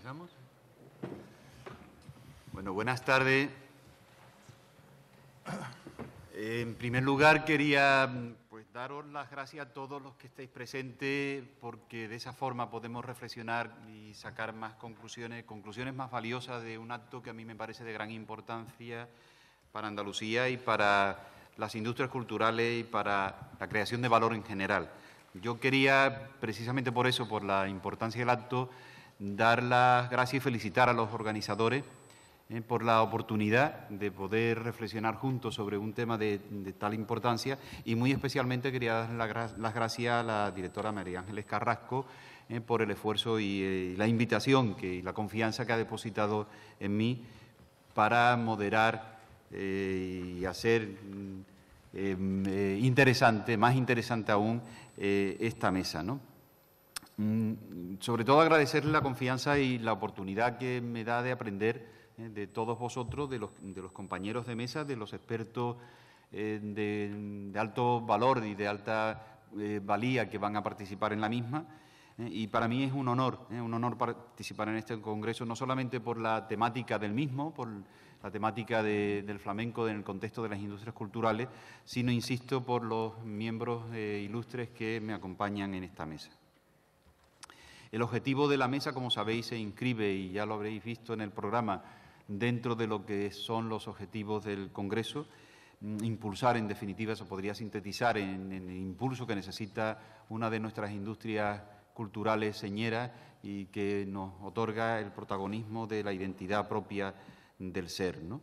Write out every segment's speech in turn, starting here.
¿Empezamos? Bueno, buenas tardes. En primer lugar, quería daros las gracias a todos los que estáis presentes, porque de esa forma podemos reflexionar y sacar más conclusiones más valiosas de un acto que a mí me parece de gran importancia para Andalucía y para las industrias culturales y para la creación de valor en general. Yo quería, precisamente por eso, por la importancia del acto, dar las gracias y felicitar a los organizadores por la oportunidad de poder reflexionar juntos sobre un tema de tal importancia, y muy especialmente quería dar las gracias a la directora María Ángeles Carrasco por el esfuerzo y la invitación y la confianza que ha depositado en mí para moderar y hacer más interesante aún esta mesa, ¿no? Sobre todo agradecerle la confianza y la oportunidad que me da de aprender de todos vosotros, de los compañeros de mesa, de los expertos de alto valor y de alta valía que van a participar en la misma. Y para mí es un honor participar en este congreso, no solamente por la temática del mismo, por la temática del flamenco en el contexto de las industrias culturales, sino, insisto, por los miembros ilustres que me acompañan en esta mesa. El objetivo de la mesa, como sabéis, se inscribe, y ya lo habréis visto en el programa, dentro de lo que son los objetivos del Congreso. Impulsar, en definitiva, se podría sintetizar en el impulso que necesita una de nuestras industrias culturales señeras y que nos otorga el protagonismo de la identidad propia del ser, ¿no?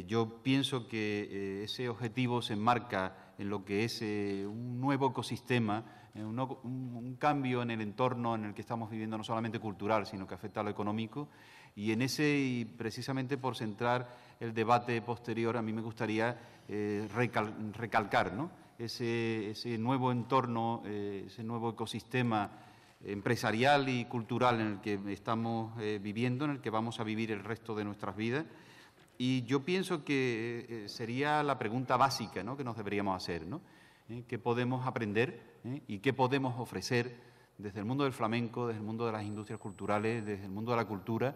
Yo pienso que ese objetivo se enmarca en lo que es un nuevo ecosistema, un cambio en el entorno en el que estamos viviendo, no solamente cultural, sino que afecta a lo económico. Y en ese, y precisamente por centrar el debate posterior, a mí me gustaría recalcar, ¿no?, ese nuevo entorno, ese nuevo ecosistema empresarial y cultural en el que estamos viviendo, en el que vamos a vivir el resto de nuestras vidas. Y yo pienso que sería la pregunta básica, ¿no?, que nos deberíamos hacer, ¿no? ¿Qué podemos aprender y qué podemos ofrecer desde el mundo del flamenco, desde el mundo de las industrias culturales, desde el mundo de la cultura,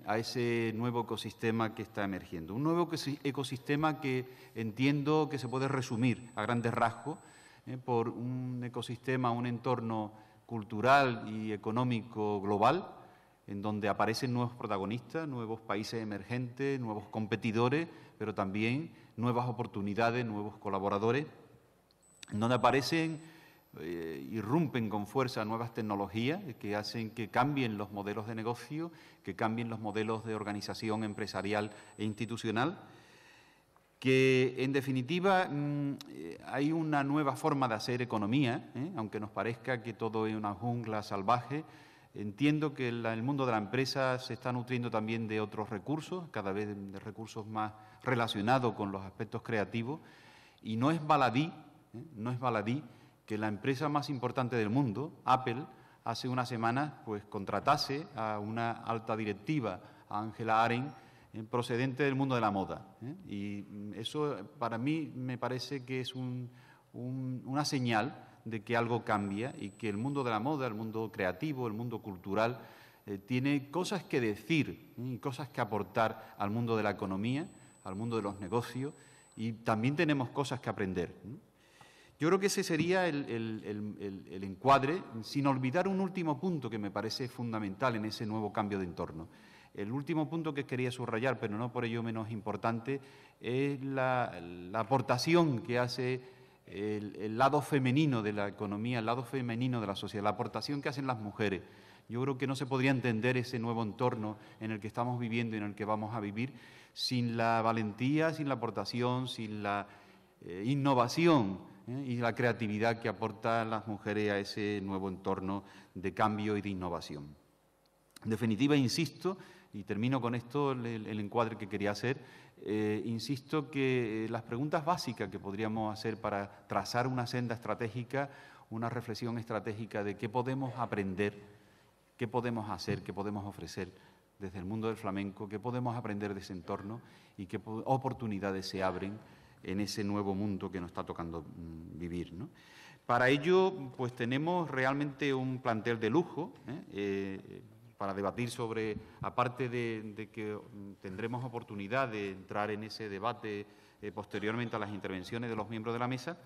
a ese nuevo ecosistema que está emergiendo? Un nuevo ecosistema que entiendo que se puede resumir a grandes rasgos por un ecosistema, un entorno cultural y económico global, en donde aparecen nuevos protagonistas, nuevos países emergentes, nuevos competidores, pero también nuevas oportunidades, nuevos colaboradores, en donde aparecen, irrumpen con fuerza nuevas tecnologías que hacen que cambien los modelos de negocio, que cambien los modelos de organización empresarial e institucional, que en definitiva hay una nueva forma de hacer economía, aunque nos parezca que todo es una jungla salvaje. Entiendo que el mundo de la empresa se está nutriendo también de otros recursos, cada vez de recursos más relacionados con los aspectos creativos, y no es baladí que la empresa más importante del mundo, Apple, hace unas semanas contratase a una alta directiva, a Angela Arendt, procedente del mundo de la moda. Y eso para mí me parece que es una señal de que algo cambia y que el mundo de la moda, el mundo creativo, el mundo cultural, tiene cosas que decir y cosas que aportar al mundo de la economía, al mundo de los negocios, y también tenemos cosas que aprender. Yo creo que ese sería el encuadre, sin olvidar un último punto que me parece fundamental en ese nuevo cambio de entorno. El último punto que quería subrayar, pero no por ello menos importante, es la aportación que hace el lado femenino de la economía, el lado femenino de la sociedad, la aportación que hacen las mujeres. Yo creo que no se podría entender ese nuevo entorno en el que estamos viviendo y en el que vamos a vivir sin la valentía, sin la aportación, sin la innovación y la creatividad que aportan las mujeres a ese nuevo entorno de cambio y de innovación. En definitiva, insisto, y termino con esto el encuadre que quería hacer, insisto que las preguntas básicas que podríamos hacer para trazar una senda estratégica, una reflexión estratégica de qué podemos aprender, qué podemos hacer, qué podemos ofrecer desde el mundo del flamenco, qué podemos aprender de ese entorno y qué oportunidades se abren en ese nuevo mundo que nos está tocando vivir, ¿no? Para ello, tenemos realmente un plantel de lujo, para debatir sobre, aparte de que tendremos oportunidad de entrar en ese debate posteriormente a las intervenciones de los miembros de la mesa,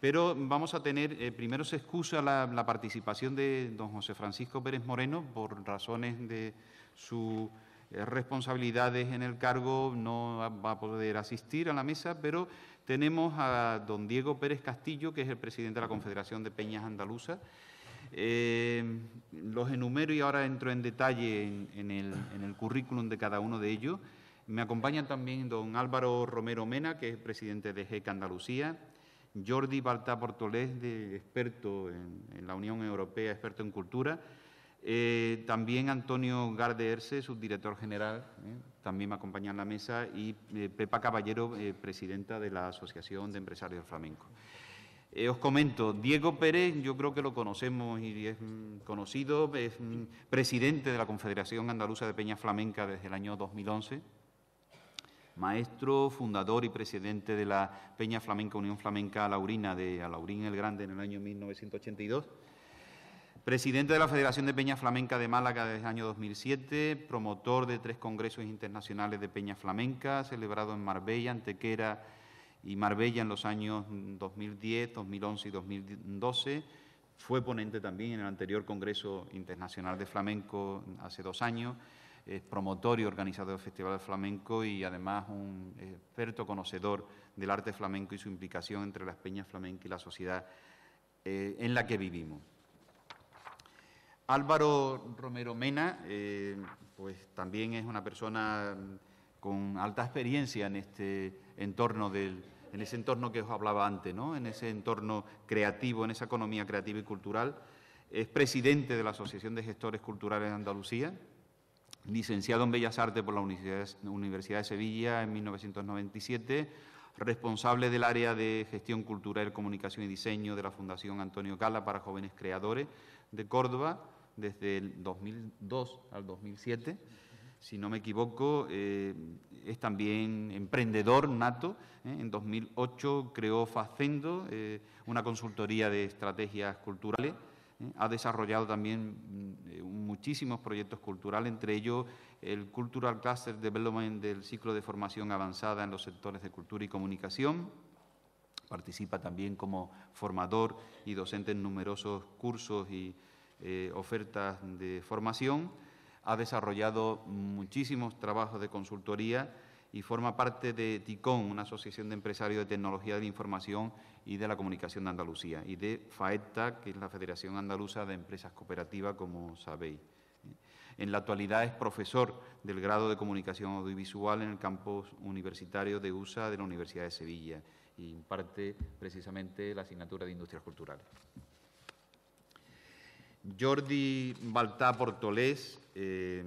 pero vamos a tener, primero se excusa la participación de don José Francisco Pérez Moreno por razones de sus responsabilidades en el cargo, no va a poder asistir a la mesa, pero tenemos a don Diego Pérez Castillo, que es el presidente de la Confederación de Peñas Andaluzas. Los enumero y ahora entro en detalle en el currículum de cada uno de ellos. Me acompañan también don Álvaro Romero Mena, que es el presidente de GEC Andalucía, Jordi Baltà Portolés, experto en la Unión Europea, experto en cultura, también Antonio Garde Erce, subdirector general, también me acompaña en la mesa, y Pepa Caballero, presidenta de la Asociación de Empresarios del Flamenco. Os comento, Diego Pérez, yo creo que lo conocemos y es conocido, es presidente de la Confederación Andaluza de Peñas Flamencas desde el año 2011, maestro, fundador y presidente de la Peña Flamenca Unión Flamenca Alaurina de Alaurín el Grande en el año 1982, presidente de la Federación de Peña Flamenca de Málaga desde el año 2007, promotor de 3 congresos internacionales de Peña Flamenca, celebrado en Marbella, Antequera y Marbella en los años 2010, 2011 y 2012. Fue ponente también en el anterior Congreso Internacional de Flamenco hace 2 años, es promotor y organizador del Festival de Flamenco y además un experto conocedor del arte flamenco y su implicación entre las peñas flamencas y la sociedad en la que vivimos. Álvaro Romero Mena, pues también es una persona con alta experiencia en este entorno en ese entorno que os hablaba antes, ¿no? En ese entorno creativo, en esa economía creativa y cultural. Es presidente de la Asociación de Gestores Culturales de Andalucía, licenciado en Bellas Artes por la Universidad de Sevilla en 1997, responsable del área de Gestión Cultural, Comunicación y Diseño de la Fundación Antonio Cala para Jóvenes Creadores de Córdoba desde el 2002 al 2007. Si no me equivoco, es también emprendedor nato. En 2008 creó Facendo, una consultoría de estrategias culturales. Ha desarrollado también muchísimos proyectos culturales, entre ellos el Cultural Cluster Development del ciclo de formación avanzada en los sectores de cultura y comunicación. Participa también como formador y docente en numerosos cursos y ofertas de formación. Ha desarrollado muchísimos trabajos de consultoría y forma parte de TICON, una asociación de empresarios de tecnología de la información y de la comunicación de Andalucía, y de FAETA, que es la Federación Andaluza de Empresas Cooperativas, como sabéis. En la actualidad es profesor del grado de Comunicación Audiovisual en el campus universitario de USA de la Universidad de Sevilla y imparte precisamente la asignatura de Industrias Culturales. Jordi Baltà Portolés, desde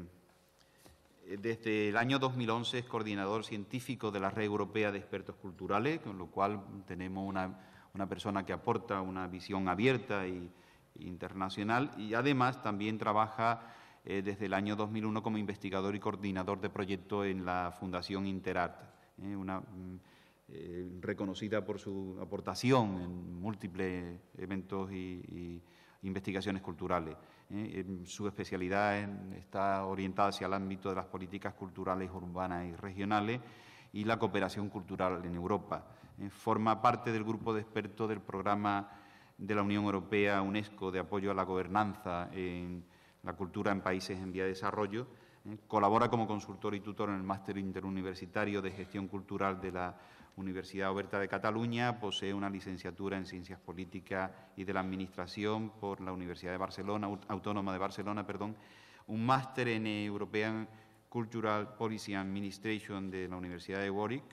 el año 2011 es coordinador científico de la Red Europea de Expertos Culturales, con lo cual tenemos una persona que aporta una visión abierta e internacional, y además también trabaja desde el año 2001 como investigador y coordinador de proyectos en la Fundación Interart, reconocida por su aportación en múltiples eventos y investigaciones culturales. Su especialidad está orientada hacia el ámbito de las políticas culturales urbanas y regionales y la cooperación cultural en Europa. Forma parte del grupo de expertos del programa de la Unión Europea UNESCO de apoyo a la gobernanza en la cultura en países en vía de desarrollo. Colabora como consultor y tutor en el Máster Interuniversitario de Gestión Cultural de la Universidad Oberta de Cataluña, posee una licenciatura en Ciencias Políticas y de la Administración por la Universidad de Barcelona, Autónoma de Barcelona, un máster en European Cultural Policy and Administration de la Universidad de Warwick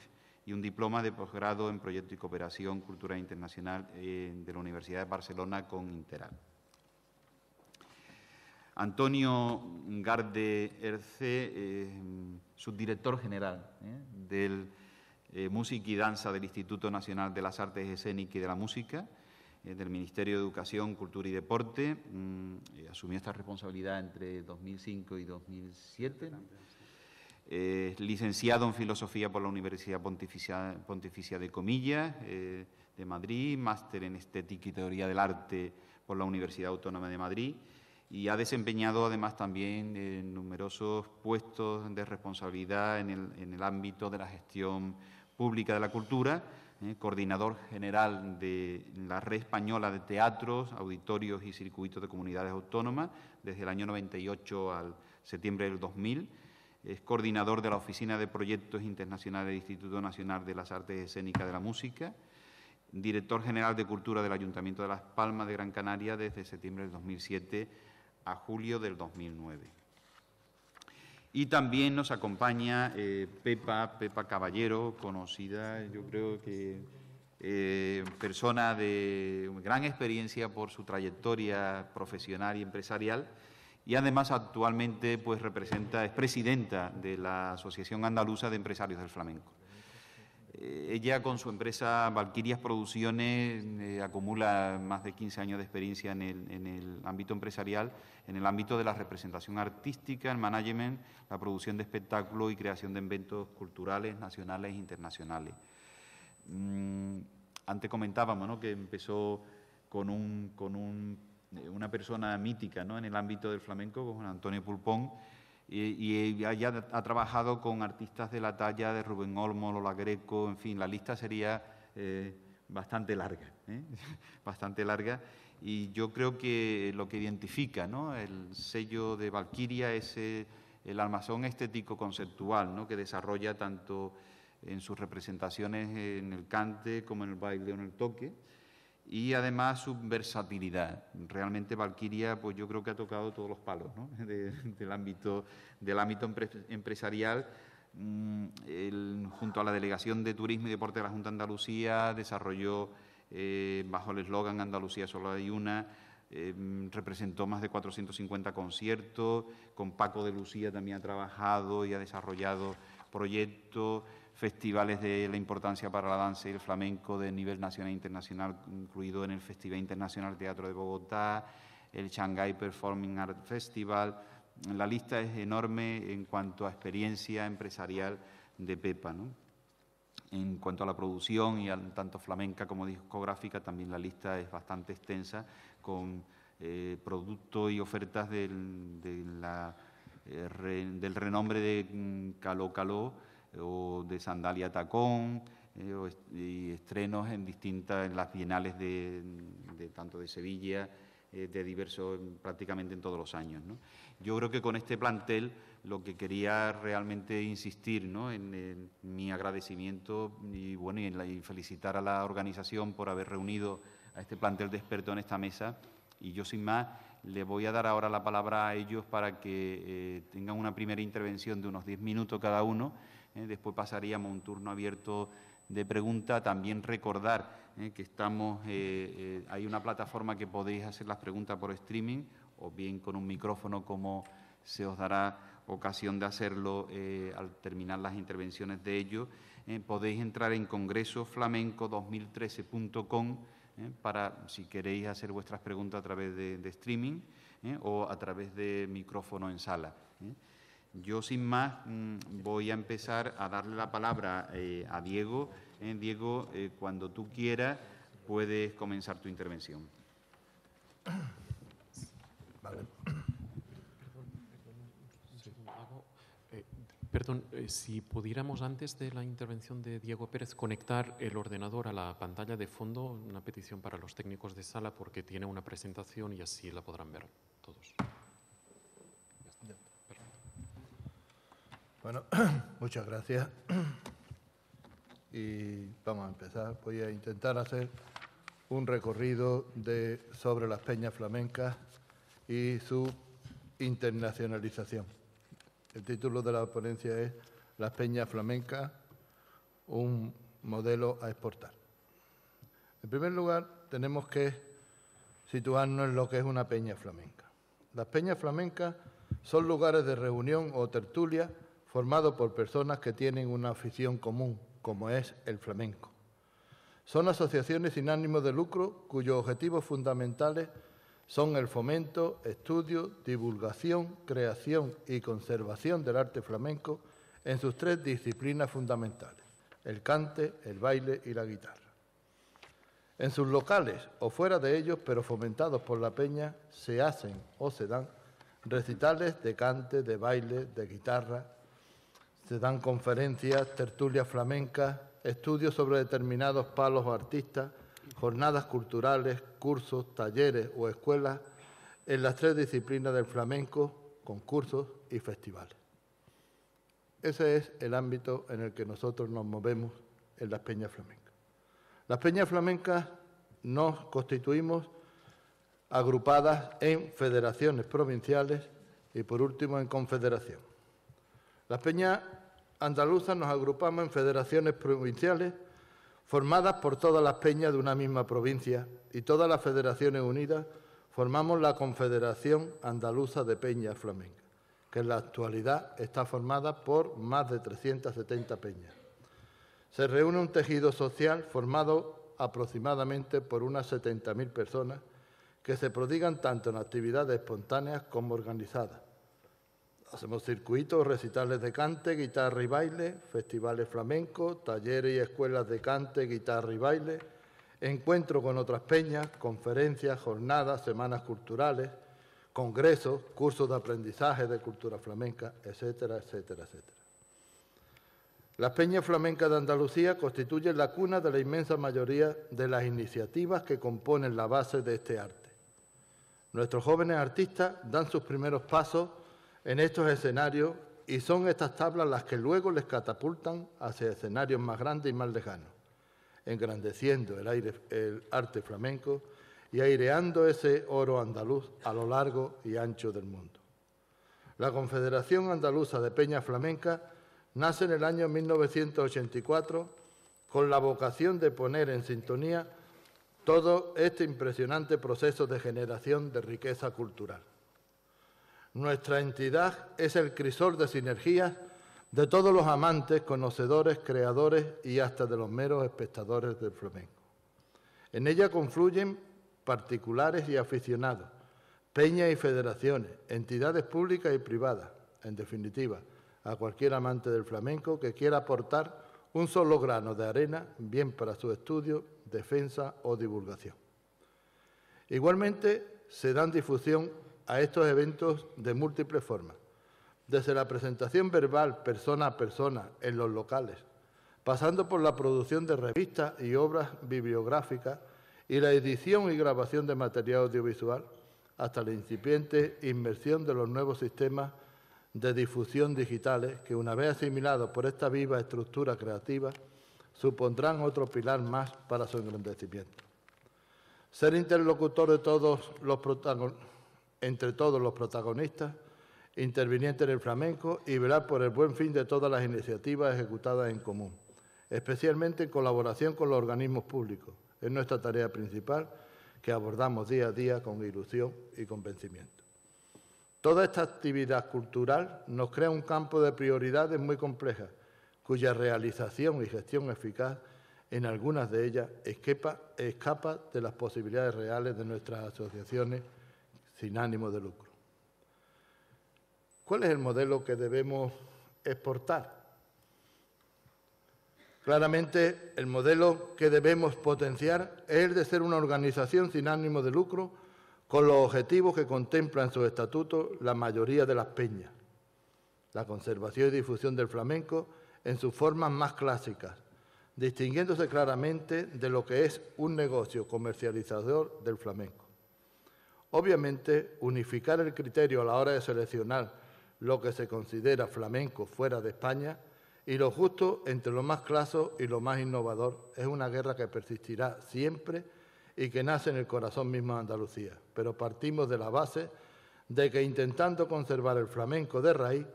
y un diploma de posgrado en Proyecto y Cooperación Cultural Internacional de la Universidad de Barcelona con Interal. Antonio Garde Erce, subdirector general del Música y Danza del Instituto Nacional de las Artes Escénicas y de la Música, del Ministerio de Educación, Cultura y Deporte. Asumió esta responsabilidad entre 2005 y 2007. Licenciado en Filosofía por la Universidad Pontificia de Comillas, de Madrid, máster en Estética y Teoría del Arte por la Universidad Autónoma de Madrid y ha desempeñado además también numerosos puestos de responsabilidad en el ámbito de la gestión pública de la cultura, coordinador general de la Red Española de Teatros, Auditorios y Circuitos de Comunidades Autónomas desde el año 98 al septiembre del 2000. Es coordinador de la Oficina de Proyectos Internacionales del Instituto Nacional de las Artes Escénicas de la Música, director general de Cultura del Ayuntamiento de Las Palmas de Gran Canaria desde septiembre del 2007 a julio del 2009. Y también nos acompaña Pepa Caballero, conocida, yo creo que persona de gran experiencia por su trayectoria profesional y empresarial, y además actualmente pues es presidenta de la Asociación Andaluza de Empresarios del Flamenco. Ella, con su empresa Valquirias Producciones, acumula más de 15 años de experiencia en el ámbito empresarial, en el ámbito de la representación artística, el management, la producción de espectáculos y creación de eventos culturales nacionales e internacionales. Antes comentábamos, ¿no?, que empezó con una persona mítica, ¿no?, en el ámbito del flamenco, con Antonio Pulpón, y ella ya ha trabajado con artistas de la talla de Rubén Olmo, Lola Greco, en fin, la lista sería bastante larga, bastante larga, y yo creo que lo que identifica, ¿no?, el sello de Valquiria es el armazón estético conceptual, ¿no?, que desarrolla tanto en sus representaciones en el cante como en el baile o en el toque, y además su versatilidad. Realmente Valquiria, pues yo creo que ha tocado todos los palos, ¿no?, del ámbito empresarial. Junto a la Delegación de Turismo y Deporte de la Junta de Andalucía desarrolló, bajo el eslogan Andalucía solo hay una, representó más de 450 conciertos. Con Paco de Lucía también ha trabajado y ha desarrollado proyectos, festivales de la importancia para la danza y el flamenco de nivel nacional e internacional, incluido en el Festival Internacional de Teatro de Bogotá, el Shanghai Performing Art Festival. La lista es enorme en cuanto a experiencia empresarial de Pepa, ¿no? En cuanto a la producción, y tanto flamenca como discográfica, también la lista es bastante extensa, con productos y ofertas del renombre de Caló Caló, o de Sandalia Tacón, y estrenos en las bienales de tanto de Sevilla, de diversos, prácticamente en todos los años, ¿no? Yo creo que con este plantel lo que quería realmente insistir, ¿no?, en mi agradecimiento y bueno, y felicitar a la organización por haber reunido a este plantel de expertos en esta mesa. Y yo, sin más, le voy a dar ahora la palabra a ellos para que tengan una primera intervención de unos 10 minutos cada uno. Después pasaríamos a un turno abierto de preguntas. También recordar que hay una plataforma que podéis hacer las preguntas por streaming, o bien con un micrófono, como se os dará ocasión de hacerlo al terminar las intervenciones de ellos. Podéis entrar en congresoflamenco2013.com para, si queréis hacer vuestras preguntas a través de streaming o a través de micrófono en sala. Yo, sin más, voy a empezar a darle la palabra a Diego. Diego, cuando tú quieras, puedes comenzar tu intervención. Vale. Perdón, si pudiéramos, antes de la intervención de Diego Pérez, conectar el ordenador a la pantalla de fondo, una petición para los técnicos de sala, porque tiene una presentación y así la podrán ver todos. Bueno, muchas gracias. Y vamos a empezar. Voy a intentar hacer un recorrido sobre las peñas flamencas y su internacionalización. El título de la ponencia es Las peñas flamencas, un modelo a exportar. En primer lugar, tenemos que situarnos en lo que es una peña flamenca. Las peñas flamencas son lugares de reunión o tertulia formados por personas que tienen una afición común, como es el flamenco. Son asociaciones sin ánimo de lucro cuyos objetivos fundamentales son el fomento, estudio, divulgación, creación y conservación del arte flamenco en sus tres disciplinas fundamentales: el cante, el baile y la guitarra. En sus locales o fuera de ellos, pero fomentados por la peña, se hacen o se dan recitales de cante, de baile, de guitarra, se dan conferencias, tertulias flamencas, estudios sobre determinados palos o artistas, jornadas culturales, cursos, talleres o escuelas en las 3 disciplinas del flamenco, concursos y festivales. Ese es el ámbito en el que nosotros nos movemos en las peñas flamencas. Las peñas flamencas nos constituimos agrupadas en federaciones provinciales y, por último, en confederación. Las peñas andaluzas nos agrupamos en federaciones provinciales formadas por todas las peñas de una misma provincia, y todas las federaciones unidas formamos la Confederación Andaluza de Peñas Flamencas, que en la actualidad está formada por más de 370 peñas. Se reúne un tejido social formado aproximadamente por unas 70.000 personas que se prodigan tanto en actividades espontáneas como organizadas. Hacemos circuitos, recitales de cante, guitarra y baile, festivales flamencos, talleres y escuelas de cante, guitarra y baile, encuentros con otras peñas, conferencias, jornadas, semanas culturales, congresos, cursos de aprendizaje de cultura flamenca, etcétera, etcétera, etcétera. Las peñas flamencas de Andalucía constituyen la cuna de la inmensa mayoría de las iniciativas que componen la base de este arte. Nuestros jóvenes artistas dan sus primeros pasos en estos escenarios y son estas tablas las que luego les catapultan hacia escenarios más grandes y más lejanos, engrandeciendo el arte flamenco y aireando ese oro andaluz a lo largo y ancho del mundo. La Confederación Andaluza de Peñas Flamencas nace en el año 1984 con la vocación de poner en sintonía todo este impresionante proceso de generación de riqueza cultural. Nuestra entidad es el crisol de sinergias de todos los amantes, conocedores, creadores y hasta de los meros espectadores del flamenco. En ella confluyen particulares y aficionados, peñas y federaciones, entidades públicas y privadas, en definitiva, a cualquier amante del flamenco que quiera aportar un solo grano de arena, bien para su estudio, defensa o divulgación. Igualmente, se dan difusión a estos eventos de múltiples formas, desde la presentación verbal persona a persona en los locales, pasando por la producción de revistas y obras bibliográficas y la edición y grabación de material audiovisual, hasta la incipiente inmersión de los nuevos sistemas de difusión digitales que, una vez asimilados por esta viva estructura creativa, supondrán otro pilar más para su engrandecimiento. Ser interlocutor de entre todos los protagonistas intervinientes en el flamenco y velar por el buen fin de todas las iniciativas ejecutadas en común, especialmente en colaboración con los organismos públicos. Es nuestra tarea principal, que abordamos día a día con ilusión y convencimiento. Toda esta actividad cultural nos crea un campo de prioridades muy complejas, cuya realización y gestión eficaz en algunas de ellas escapa de las posibilidades reales de nuestras asociaciones sin ánimo de lucro. ¿Cuál es el modelo que debemos exportar? Claramente, el modelo que debemos potenciar es el de ser una organización sin ánimo de lucro con los objetivos que contempla en sus estatutos la mayoría de las peñas: la conservación y difusión del flamenco en sus formas más clásicas, distinguiéndose claramente de lo que es un negocio comercializador del flamenco. Obviamente, unificar el criterio a la hora de seleccionar lo que se considera flamenco fuera de España y lo justo entre lo más clásico y lo más innovador es una guerra que persistirá siempre y que nace en el corazón mismo de Andalucía. Pero partimos de la base de que, intentando conservar el flamenco de raíz,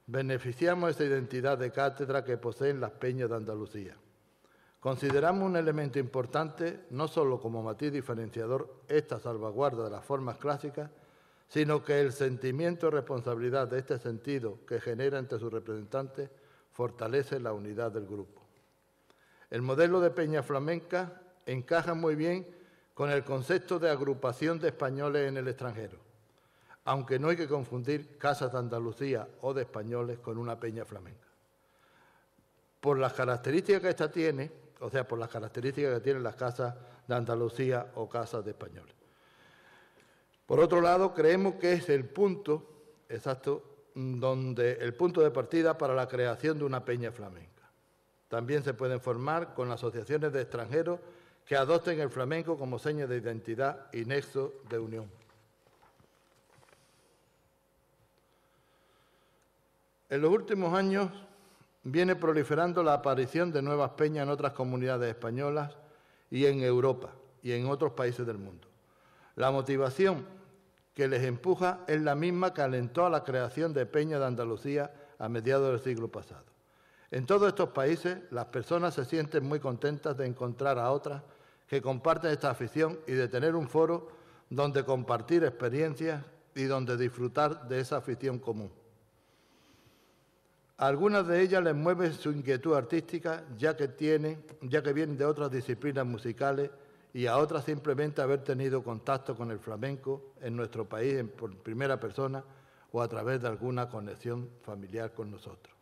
beneficiamos esa identidad de cátedra que poseen las peñas de Andalucía. Consideramos un elemento importante, no solo como matiz diferenciador, esta salvaguarda de las formas clásicas, sino que el sentimiento de responsabilidad de este sentido que genera entre sus representantes fortalece la unidad del grupo. El modelo de peña flamenca encaja muy bien con el concepto de agrupación de españoles en el extranjero, aunque no hay que confundir casas de Andalucía o de españoles con una peña flamenca. Por las características que ésta tiene, o sea, por las características que tienen las casas de Andalucía o casas de españoles. Por otro lado, creemos que es el punto exacto, el punto de partida para la creación de una peña flamenca. También se pueden formar con asociaciones de extranjeros que adopten el flamenco como seña de identidad y nexo de unión. En los últimos años viene proliferando la aparición de nuevas peñas en otras comunidades españolas y en Europa y en otros países del mundo. La motivación que les empuja es la misma que alentó a la creación de peñas de Andalucía a mediados del siglo pasado. En todos estos países, las personas se sienten muy contentas de encontrar a otras que comparten esta afición y de tener un foro donde compartir experiencias y donde disfrutar de esa afición común. A algunas de ellas les mueve su inquietud artística, ya que vienen de otras disciplinas musicales, y a otras simplemente haber tenido contacto con el flamenco en nuestro país por primera persona o a través de alguna conexión familiar con nosotros.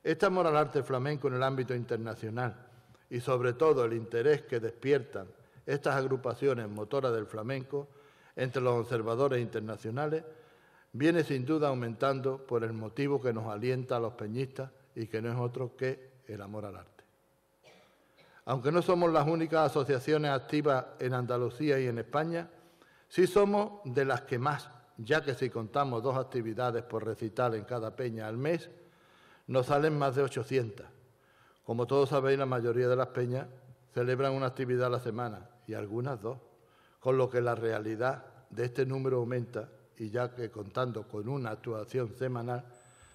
Este amor al arte flamenco en el ámbito internacional y sobre todo el interés que despiertan estas agrupaciones motoras del flamenco entre los observadores internacionales viene sin duda aumentando por el motivo que nos alienta a los peñistas y que no es otro que el amor al arte. Aunque no somos las únicas asociaciones activas en Andalucía y en España, sí somos de las que más, ya que si contamos 2 actividades por recital en cada peña al mes, nos salen más de 800. Como todos sabéis, la mayoría de las peñas celebran una actividad a la semana y algunas 2, con lo que la realidad de este número aumenta y ya que contando con una actuación semanal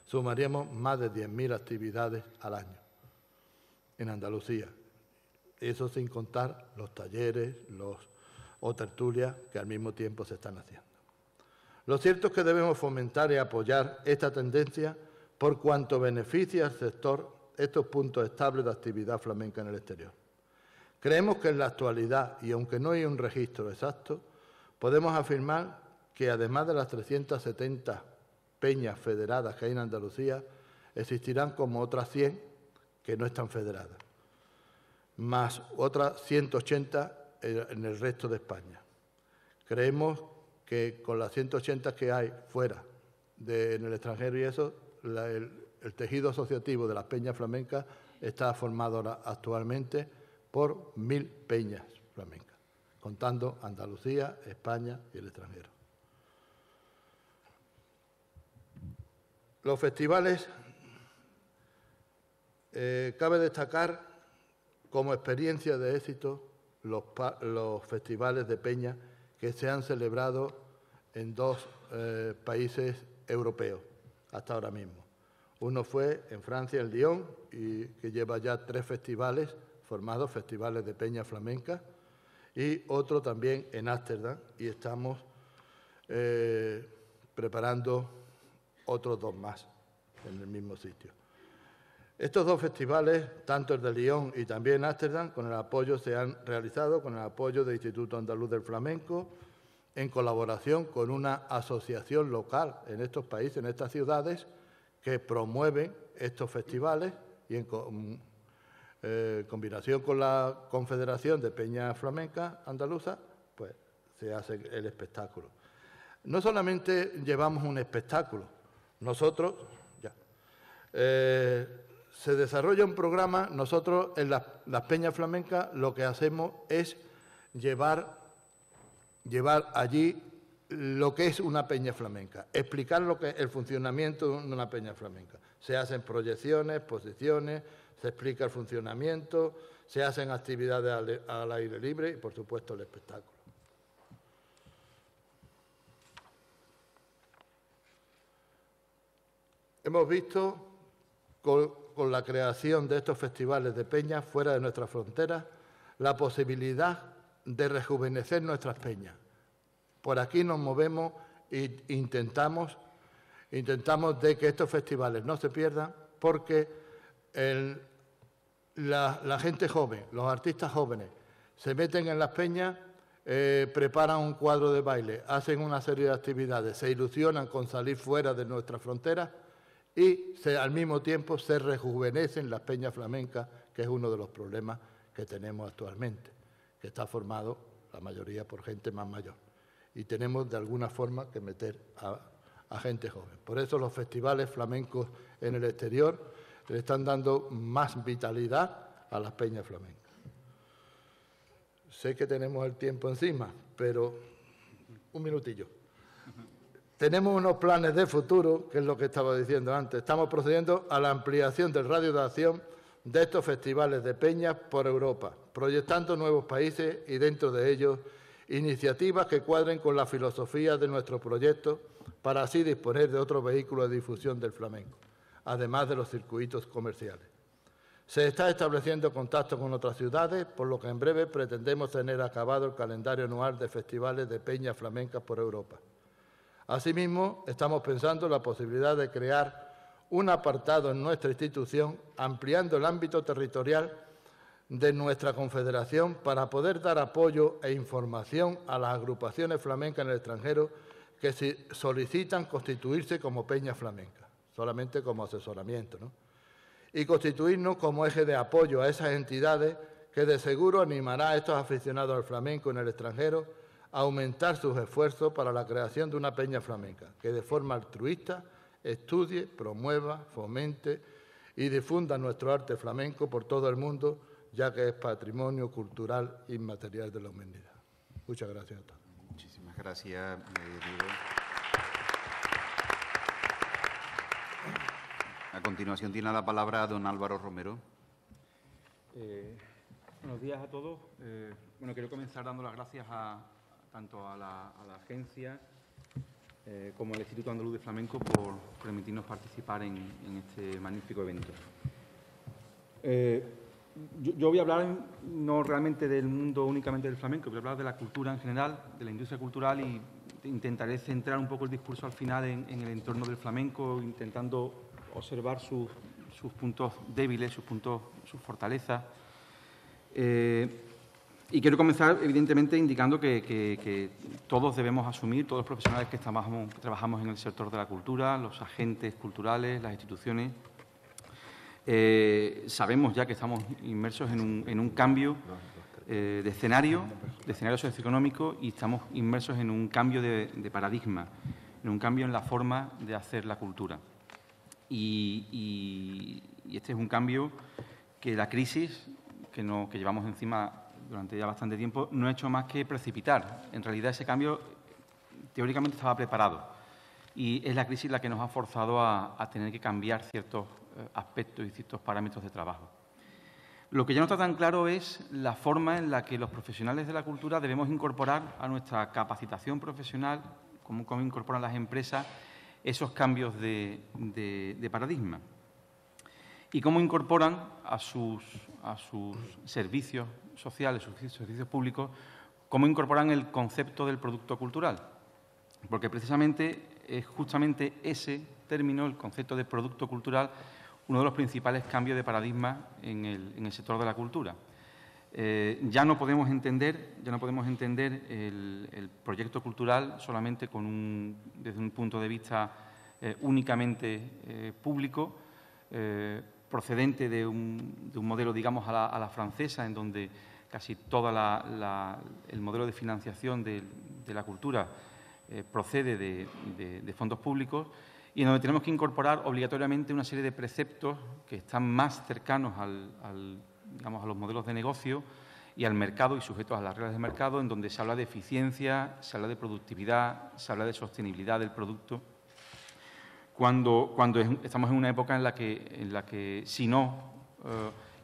sumaríamos más de 10.000 actividades al año en Andalucía. Eso sin contar los talleres o tertulias que al mismo tiempo se están haciendo. Lo cierto es que debemos fomentar y apoyar esta tendencia por cuanto beneficia al sector estos puntos estables de actividad flamenca en el exterior. Creemos que en la actualidad, y aunque no hay un registro exacto, podemos afirmar que además de las 370 peñas federadas que hay en Andalucía, existirán como otras 100 que no están federadas, más otras 180 en el resto de España. Creemos que con las 180 que hay fuera, en el extranjero y eso, el tejido asociativo de las peñas flamencas está formado ahora actualmente por 1.000 peñas flamencas, contando Andalucía, España y el extranjero. Los festivales, cabe destacar como experiencia de éxito los festivales de peña que se han celebrado en 2 países europeos hasta ahora mismo. Uno fue en Francia, en Lyon, y que lleva ya 3 festivales formados, festivales de peña flamenca, y otro también en Ámsterdam, y estamos preparando otros 2 más en el mismo sitio. Estos 2 festivales, tanto el de Lyon y también Ámsterdam, se han realizado con el apoyo del Instituto Andaluz del Flamenco, en colaboración con una asociación local en estos países, en estas ciudades, que promueven estos festivales y en combinación con la Confederación de Peñas Flamencas Andaluza, pues se hace el espectáculo. No solamente llevamos un espectáculo, nosotros se desarrolla un programa, nosotros en las peñas flamencas lo que hacemos es llevar allí lo que es una peña flamenca, explicar lo que es el funcionamiento de una peña flamenca. Se hacen proyecciones, exposiciones, se explica el funcionamiento, se hacen actividades al aire libre y, por supuesto, el espectáculo. Hemos visto con la creación de estos festivales de peñas fuera de nuestras fronteras la posibilidad de rejuvenecer nuestras peñas. Por aquí nos movemos e intentamos de que estos festivales no se pierdan porque la gente joven, los artistas jóvenes, se meten en las peñas, preparan un cuadro de baile, hacen una serie de actividades, se ilusionan con salir fuera de nuestras fronteras y al mismo tiempo se rejuvenecen las peñas flamencas que es uno de los problemas que tenemos actualmente, que está formado la mayoría por gente más mayor. Y tenemos de alguna forma que meter a gente joven. Por eso los festivales flamencos en el exterior le están dando más vitalidad a las peñas flamencas. Sé que tenemos el tiempo encima, pero un minutillo. Tenemos unos planes de futuro, que es lo que estaba diciendo antes. Estamos procediendo a la ampliación del radio de acción de estos festivales de peñas por Europa, proyectando nuevos países y dentro de ellos iniciativas que cuadren con la filosofía de nuestro proyecto para así disponer de otro vehículo de difusión del flamenco, además de los circuitos comerciales. Se está estableciendo contacto con otras ciudades, por lo que en breve pretendemos tener acabado el calendario anual de festivales de peñas flamencas por Europa. Asimismo, estamos pensando en la posibilidad de crear un apartado en nuestra institución, ampliando el ámbito territorial de nuestra confederación para poder dar apoyo e información a las agrupaciones flamencas en el extranjero que solicitan constituirse como peñas flamencas, solamente como asesoramiento, ¿no? Y constituirnos como eje de apoyo a esas entidades que de seguro animará a estos aficionados al flamenco en el extranjero a aumentar sus esfuerzos para la creación de una peña flamenca que de forma altruista estudie, promueva, fomente y difunda nuestro arte flamenco por todo el mundo, ya que es patrimonio cultural inmaterial de la humanidad. Muchas gracias a todos. Muchísimas gracias, Diego. A continuación tiene la palabra don Álvaro Romero. Buenos días a todos. Quiero comenzar dando las gracias tanto a la agencia como al Instituto Andaluz de Flamenco por permitirnos participar en este magnífico evento. Yo voy a hablar no realmente del mundo únicamente del flamenco, voy a hablar de la cultura en general, de la industria cultural, y intentaré centrar un poco el discurso al final en el entorno del flamenco, intentando observar sus puntos débiles, sus fortalezas. Y quiero comenzar, evidentemente, indicando que todos debemos asumir, todos los profesionales que trabajamos en el sector de la cultura, los agentes culturales, las instituciones, sabemos ya que estamos inmersos en un cambio de escenario socioeconómico, y estamos inmersos en un cambio de paradigma, en un cambio en la forma de hacer la cultura. Y este es un cambio que la crisis que llevamos encima durante ya bastante tiempo no ha hecho más que precipitar. En realidad ese cambio teóricamente estaba preparado, y es la crisis la que nos ha forzado a tener que cambiar ciertos aspectos y ciertos parámetros de trabajo. Lo que ya no está tan claro es la forma en la que los profesionales de la cultura debemos incorporar a nuestra capacitación profesional, cómo incorporan las empresas esos cambios de paradigma, y cómo incorporan a sus servicios sociales, sus servicios públicos, cómo incorporan el concepto del producto cultural. Porque precisamente es justamente ese término, el concepto de producto cultural, uno de los principales cambios de paradigma en el sector de la cultura. Ya no podemos entender el proyecto cultural solamente desde un punto de vista únicamente público, procedente de un modelo, digamos, a la francesa, en donde casi todo el modelo de financiación de la cultura procede de fondos públicos, y en donde tenemos que incorporar obligatoriamente una serie de preceptos que están más cercanos digamos, a los modelos de negocio y al mercado, y sujetos a las reglas de mercado, en donde se habla de eficiencia, se habla de productividad, se habla de sostenibilidad del producto, cuando estamos en una época en la que si no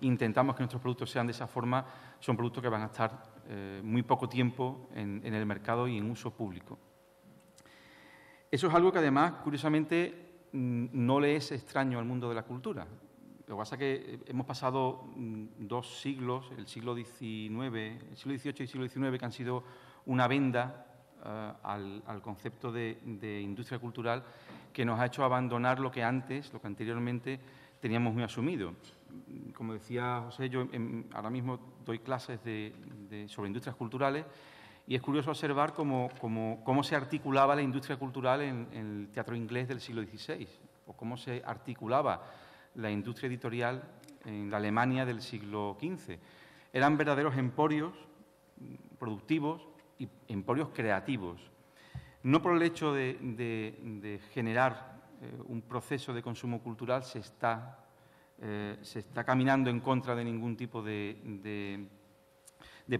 intentamos que nuestros productos sean de esa forma, son productos que van a estar muy poco tiempo en el mercado y en uso público. Eso es algo que, además, curiosamente, no le es extraño al mundo de la cultura. Lo que pasa es que hemos pasado 2 siglos, el siglo XVIII y el siglo XIX, que han sido una venda al concepto de industria cultural, que nos ha hecho abandonar lo que anteriormente teníamos muy asumido. Como decía José, yo ahora mismo doy clases sobre industrias culturales, y es curioso observar cómo se articulaba la industria cultural en el teatro inglés del siglo XVI, o cómo se articulaba la industria editorial en la Alemania del siglo XV. Eran verdaderos emporios productivos y emporios creativos. No por el hecho de generar un proceso de consumo cultural se está caminando en contra de ningún tipo de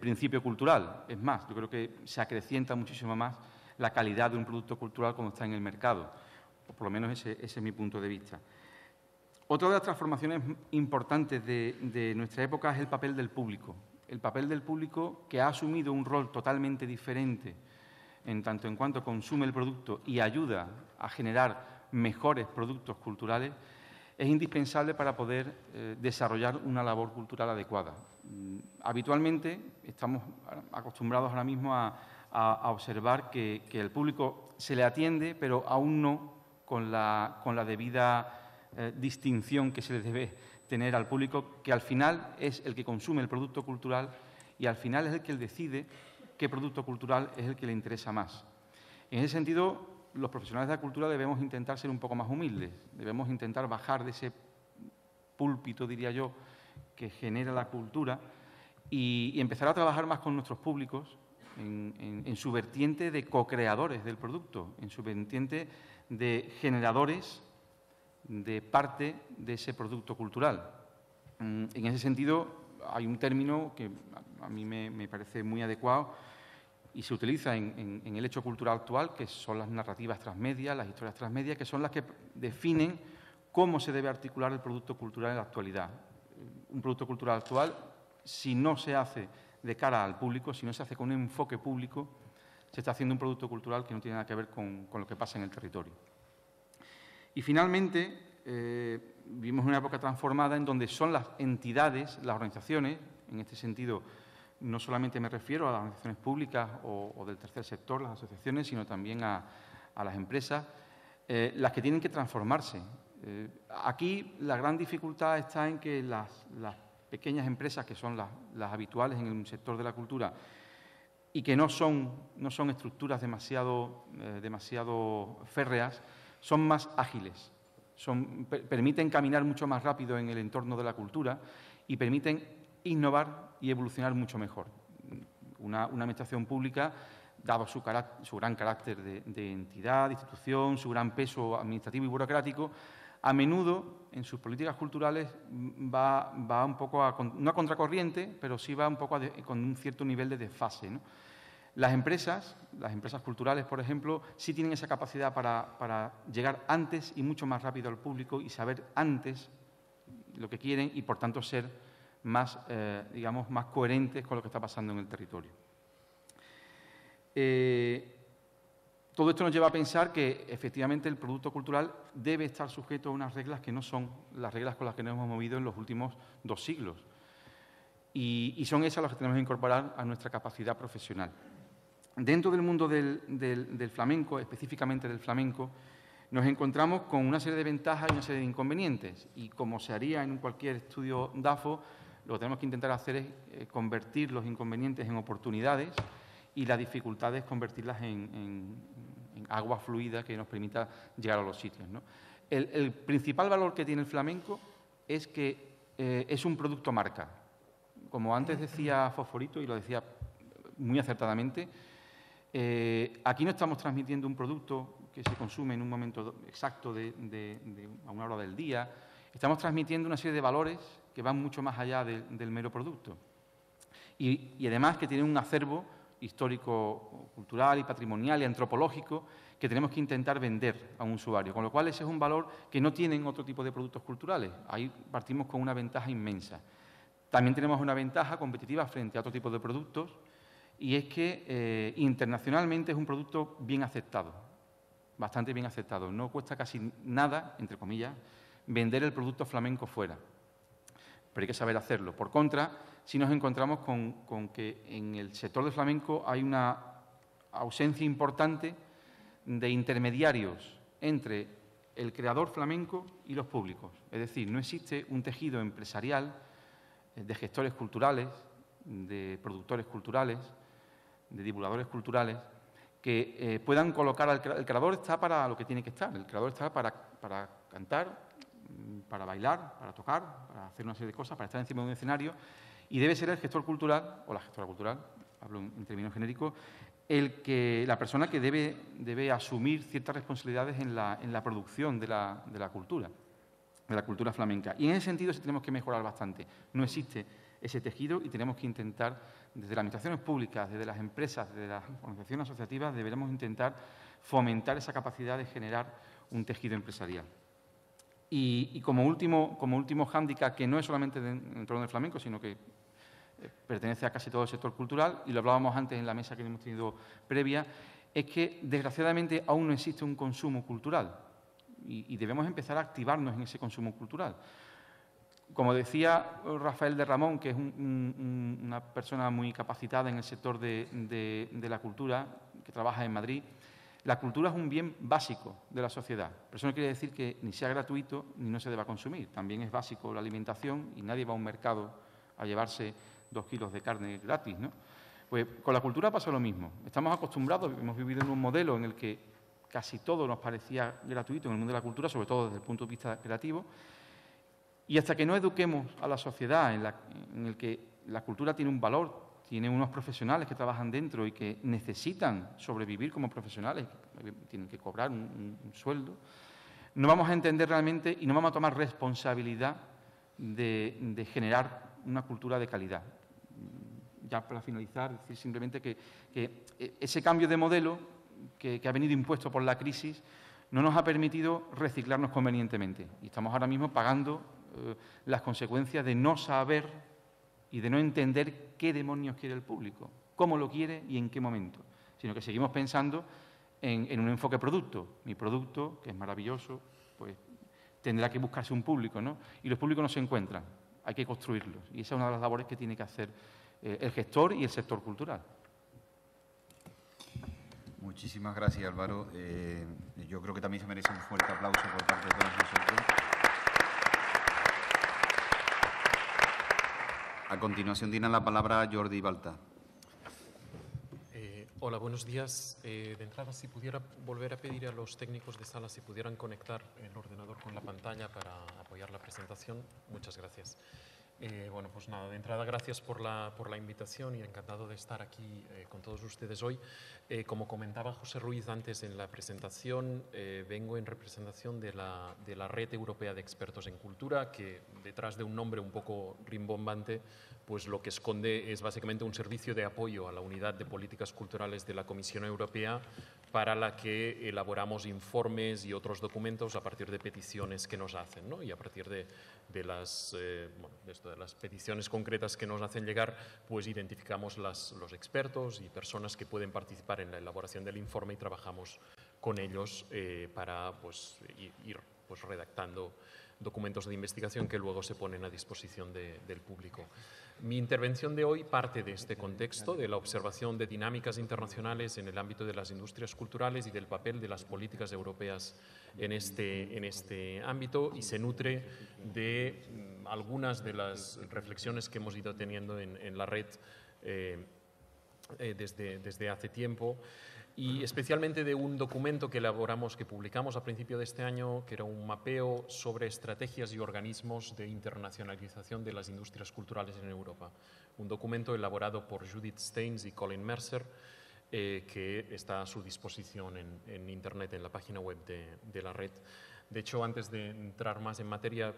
principio cultural. Es más, yo creo que se acrecienta muchísimo más la calidad de un producto cultural cuando está en el mercado. O por lo menos ese es mi punto de vista. Otra de las transformaciones importantes de nuestra época es el papel del público. El papel del público, que ha asumido un rol totalmente diferente en tanto en cuanto consume el producto y ayuda a generar mejores productos culturales, es indispensable para poder desarrollar una labor cultural adecuada. Habitualmente estamos acostumbrados ahora mismo a observar que el público se le atiende, pero aún no con la debida distinción que se le debe tener al público, que al final es el que consume el producto cultural y al final es el que decide qué producto cultural es el que le interesa más. En ese sentido, los profesionales de la cultura debemos intentar ser un poco más humildes, debemos intentar bajar de ese púlpito, diría yo, que genera la cultura y empezar a trabajar más con nuestros públicos en su vertiente de co-creadores del producto, en su vertiente de generadores de parte de ese producto cultural. En ese sentido, hay un término que a mí me parece muy adecuado y se utiliza en el hecho cultural actual, que son las narrativas transmedia, las historias transmedia, que son las que definen cómo se debe articular el producto cultural en la actualidad. Un producto cultural actual, si no se hace de cara al público, si no se hace con un enfoque público, se está haciendo un producto cultural que no tiene nada que ver con lo que pasa en el territorio. Y finalmente, vivimos una época transformada en donde son las entidades, las organizaciones, en este sentido no solamente me refiero a las organizaciones públicas o del tercer sector, las asociaciones, sino también a las empresas, las que tienen que transformarse. Aquí la gran dificultad está en que las pequeñas empresas, que son las habituales en el sector de la cultura y que no son estructuras demasiado férreas, son más ágiles, permiten caminar mucho más rápido en el entorno de la cultura y permiten innovar y evolucionar mucho mejor. Una administración pública, dado su gran carácter de entidad, de institución, su gran peso administrativo y burocrático, a menudo en sus políticas culturales va un poco no a contracorriente, pero sí va un poco con un cierto nivel de desfase, ¿no? Las empresas culturales, por ejemplo, sí tienen esa capacidad para llegar antes y mucho más rápido al público y saber antes lo que quieren y, por tanto, ser más, digamos, más coherentes con lo que está pasando en el territorio. Todo esto nos lleva a pensar que, efectivamente, el producto cultural debe estar sujeto a unas reglas que no son las reglas con las que nos hemos movido en los últimos 2 siglos. Y son esas las que tenemos que incorporar a nuestra capacidad profesional. Dentro del mundo del flamenco, específicamente del flamenco, nos encontramos con una serie de ventajas y una serie de inconvenientes. Y como se haría en cualquier estudio DAFO, lo que tenemos que intentar hacer es convertir los inconvenientes en oportunidades y las dificultades convertirlas en agua fluida que nos permita llegar a los sitios, ¿no? El principal valor que tiene el flamenco es que es un producto marca. Como antes decía Fosforito, y lo decía muy acertadamente, aquí no estamos transmitiendo un producto que se consume en un momento exacto a una hora del día. Estamos transmitiendo una serie de valores que van mucho más allá del mero producto. Y además que tienen un acervo histórico, cultural y patrimonial y antropológico que tenemos que intentar vender a un usuario. Con lo cual ese es un valor que no tienen otro tipo de productos culturales. Ahí partimos con una ventaja inmensa. También tenemos una ventaja competitiva frente a otro tipo de productos y es que internacionalmente es un producto bien aceptado, bastante bien aceptado. No cuesta casi nada, entre comillas, vender el producto flamenco fuera, pero hay que saber hacerlo. Por contra, si nos encontramos con que en el sector del flamenco hay una ausencia importante de intermediarios entre el creador flamenco y los públicos. Es decir, no existe un tejido empresarial de gestores culturales, de productores culturales, de divulgadores culturales, que puedan colocar al creador. El creador está para lo que tiene que estar. El creador está para cantar, para bailar, para tocar, para hacer una serie de cosas, para estar encima de un escenario, y debe ser el gestor cultural, o la gestora cultural, hablo en términos genéricos, la persona que debe asumir ciertas responsabilidades en la producción de la cultura flamenca. Y en ese sentido sí tenemos que mejorar bastante. No existe ese tejido y tenemos que intentar, desde las administraciones públicas, desde las empresas, desde las organizaciones asociativas, deberemos intentar fomentar esa capacidad de generar un tejido empresarial. Y como último hándicap, que no es solamente en torno del flamenco, sino que pertenece a casi todo el sector cultural, y lo hablábamos antes en la mesa que hemos tenido previa, es que desgraciadamente aún no existe un consumo cultural y debemos empezar a activarnos en ese consumo cultural. Como decía Rafael de Ramón, que es una persona muy capacitada en el sector de la cultura, que trabaja en Madrid, la cultura es un bien básico de la sociedad. Pero eso no quiere decir que ni sea gratuito ni no se deba consumir. También es básico la alimentación y nadie va a un mercado a llevarse 2 kilos de carne gratis, ¿no? Pues con la cultura pasa lo mismo. Estamos acostumbrados, hemos vivido en un modelo en el que casi todo nos parecía gratuito en el mundo de la cultura, sobre todo desde el punto de vista creativo, y hasta que no eduquemos a la sociedad en el que la cultura tiene un valor, tiene unos profesionales que trabajan dentro y que necesitan sobrevivir como profesionales, tienen que cobrar un sueldo, no vamos a entender realmente y no vamos a tomar responsabilidad de generar una cultura de calidad. Ya para finalizar, decir simplemente que ese cambio de modelo que ha venido impuesto por la crisis no nos ha permitido reciclarnos convenientemente y estamos ahora mismo pagando las consecuencias de no saber y de no entender qué demonios quiere el público, cómo lo quiere y en qué momento, sino que seguimos pensando en un enfoque producto. Mi producto, que es maravilloso, pues tendrá que buscarse un público, ¿no? Y los públicos no se encuentran, hay que construirlos. Y esa es una de las labores que tiene que hacer el gestor y el sector cultural. Muchísimas gracias, Álvaro. Yo creo que también se merece un fuerte aplauso por parte de todos nosotros. A continuación tiene la palabra Jordi Balta. Hola, buenos días. De entrada, si pudiera volver a pedir a los técnicos de sala si pudieran conectar el ordenador con la pantalla para apoyar la presentación. Muchas gracias. Bueno, pues nada, de entrada, gracias por la invitación y encantado de estar aquí con todos ustedes hoy. Como comentaba José Ruiz antes en la presentación, vengo en representación de la Red Europea de Expertos en Cultura, que detrás de un nombre un poco rimbombante, pues lo que esconde es básicamente un servicio de apoyo a la Unidad de Políticas Culturales de la Comisión Europea, para la que elaboramos informes y otros documentos a partir de peticiones que nos hacen, ¿no? Y a partir de las peticiones concretas que nos hacen llegar, pues identificamos los expertos y personas que pueden participar en la elaboración del informe y trabajamos con ellos para pues, ir pues, redactando documentos de investigación que luego se ponen a disposición del público. Mi intervención de hoy parte de este contexto, de la observación de dinámicas internacionales en el ámbito de las industrias culturales y del papel de las políticas europeas en este ámbito, y se nutre de algunas de las reflexiones que hemos ido teniendo en la red desde hace tiempo, y especialmente de un documento que elaboramos, que publicamos a principio de este año, que era un mapeo sobre estrategias y organismos de internacionalización de las industrias culturales en Europa. Un documento elaborado por Judith Steins y Colin Mercer, que está a su disposición en Internet, en la página web de la red. De hecho, antes de entrar más en materia,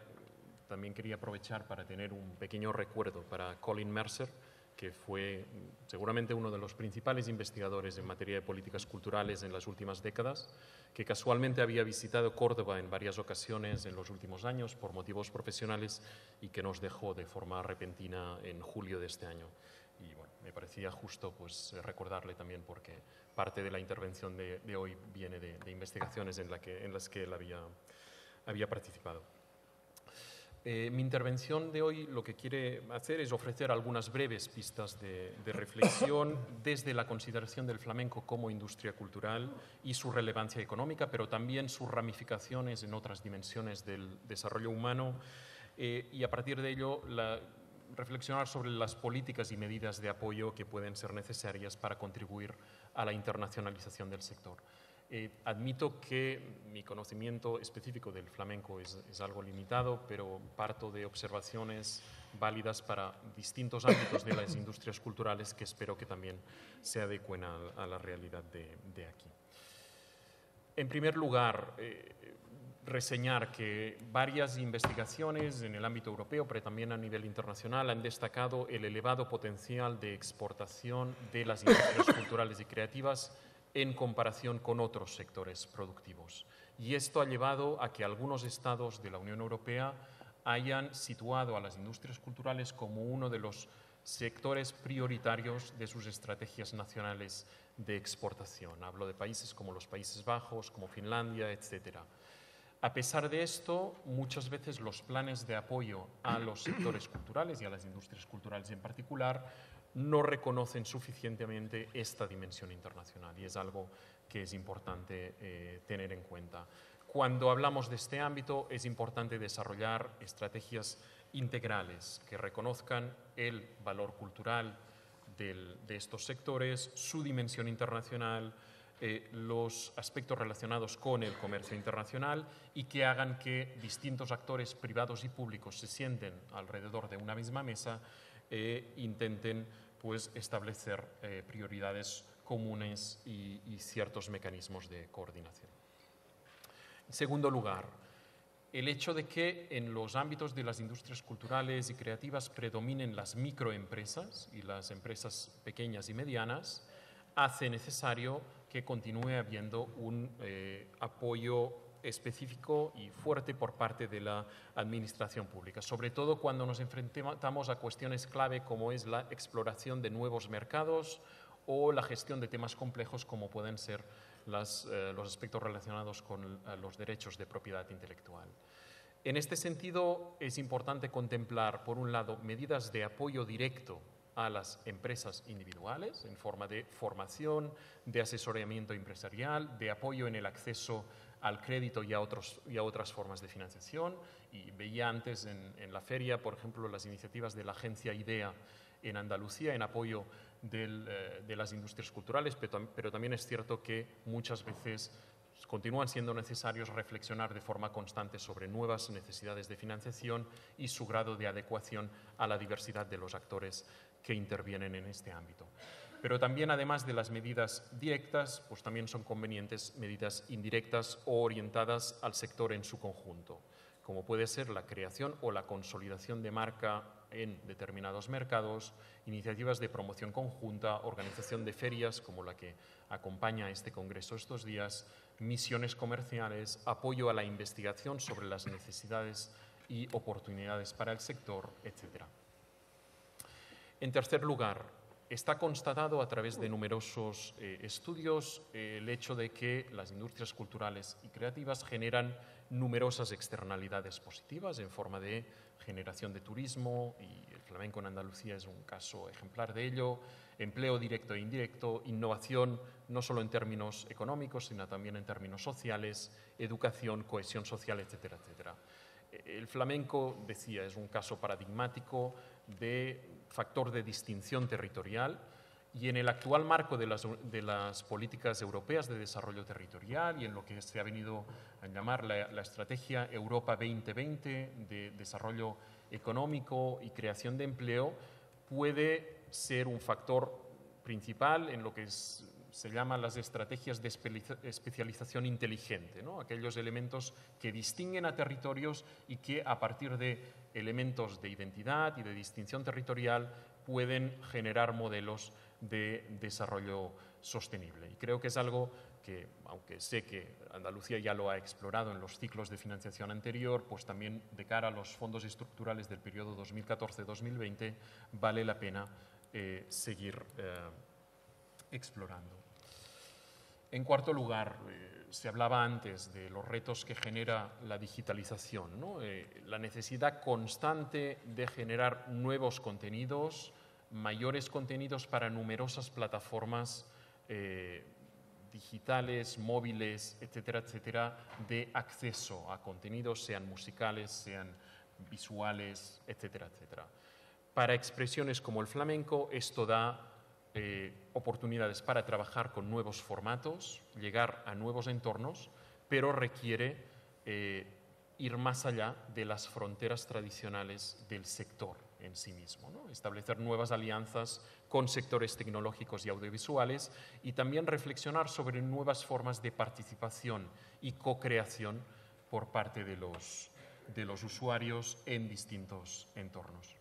también quería aprovechar para tener un pequeño recuerdo para Colin Mercer, que fue seguramente uno de los principales investigadores en materia de políticas culturales en las últimas décadas, que casualmente había visitado Córdoba en varias ocasiones en los últimos años por motivos profesionales y que nos dejó de forma repentina en julio de este año. Y bueno, me parecía justo pues, recordarle también, porque parte de la intervención de hoy viene de investigaciones en las que él había participado. Mi intervención de hoy lo que quiere hacer es ofrecer algunas breves pistas de reflexión desde la consideración del flamenco como industria cultural y su relevancia económica, pero también sus ramificaciones en otras dimensiones del desarrollo humano, y a partir de ello reflexionar sobre las políticas y medidas de apoyo que pueden ser necesarias para contribuir a la internacionalización del sector. Admito que mi conocimiento específico del flamenco es algo limitado, pero parto de observaciones válidas para distintos ámbitos de las industrias culturales que espero que también se adecuen a la realidad de aquí. En primer lugar, reseñar que varias investigaciones en el ámbito europeo, pero también a nivel internacional, han destacado el elevado potencial de exportación de las industrias culturales y creativas en comparación con otros sectores productivos. Y esto ha llevado a que algunos estados de la Unión Europea hayan situado a las industrias culturales como uno de los sectores prioritarios de sus estrategias nacionales de exportación. Hablo de países como los Países Bajos, como Finlandia, etc. A pesar de esto, muchas veces los planes de apoyo a los sectores culturales y a las industrias culturales en particular no reconocen suficientemente esta dimensión internacional y es algo que es importante tener en cuenta. Cuando hablamos de este ámbito es importante desarrollar estrategias integrales que reconozcan el valor cultural de estos sectores, su dimensión internacional, los aspectos relacionados con el comercio internacional y que hagan que distintos actores privados y públicos se sienten alrededor de una misma mesa e intenten pues, establecer prioridades comunes y ciertos mecanismos de coordinación. En segundo lugar, el hecho de que en los ámbitos de las industrias culturales y creativas predominen las microempresas y las empresas pequeñas y medianas hace necesario que continúe habiendo un apoyo específico y fuerte por parte de la administración pública, sobre todo cuando nos enfrentamos a cuestiones clave como es la exploración de nuevos mercados o la gestión de temas complejos como pueden ser los aspectos relacionados con los derechos de propiedad intelectual. En este sentido, es importante contemplar, por un lado, medidas de apoyo directo a las empresas individuales en forma de formación, de asesoramiento empresarial, de apoyo en el acceso al crédito y a otras formas de financiación. Y veía antes en la feria, por ejemplo, las iniciativas de la agencia IDEA en Andalucía en apoyo de las industrias culturales, pero también es cierto que muchas veces continúan siendo necesarios reflexionar de forma constante sobre nuevas necesidades de financiación y su grado de adecuación a la diversidad de los actores que intervienen en este ámbito. Pero también, además de las medidas directas, pues también son convenientes medidas indirectas o orientadas al sector en su conjunto, como puede ser la creación o la consolidación de marca en determinados mercados, iniciativas de promoción conjunta, organización de ferias como la que acompaña a este congreso estos días, misiones comerciales, apoyo a la investigación sobre las necesidades y oportunidades para el sector, etc. En tercer lugar, está constatado a través de numerosos estudios el hecho de que las industrias culturales y creativas generan numerosas externalidades positivas en forma de generación de turismo, y el flamenco en Andalucía es un caso ejemplar de ello, empleo directo e indirecto, innovación no solo en términos económicos, sino también en términos sociales, educación, cohesión social, etcétera, etcétera. El flamenco, decía, es un caso paradigmático de factor de distinción territorial y en el actual marco de las políticas europeas de desarrollo territorial y en lo que se ha venido a llamar la Estrategia Europa 2020 de desarrollo económico y creación de empleo, puede ser un factor principal en lo que se llaman las estrategias de especialización inteligente, ¿no? Aquellos elementos que distinguen a territorios y que a partir de elementos de identidad y de distinción territorial pueden generar modelos de desarrollo sostenible. Y creo que es algo que, aunque sé que Andalucía ya lo ha explorado en los ciclos de financiación anterior, pues también de cara a los fondos estructurales del periodo 2014-2020 vale la pena seguir explorando. En cuarto lugar, se hablaba antes de los retos que genera la digitalización, ¿no? La necesidad constante de generar nuevos contenidos, mayores contenidos para numerosas plataformas digitales, móviles, etcétera, etcétera, de acceso a contenidos, sean musicales, sean visuales, etcétera, etcétera. Para expresiones como el flamenco, esto da oportunidades para trabajar con nuevos formatos, llegar a nuevos entornos, pero requiere ir más allá de las fronteras tradicionales del sector en sí mismo, ¿no? Establecer nuevas alianzas con sectores tecnológicos y audiovisuales y también reflexionar sobre nuevas formas de participación y co-creación por parte de los usuarios en distintos entornos.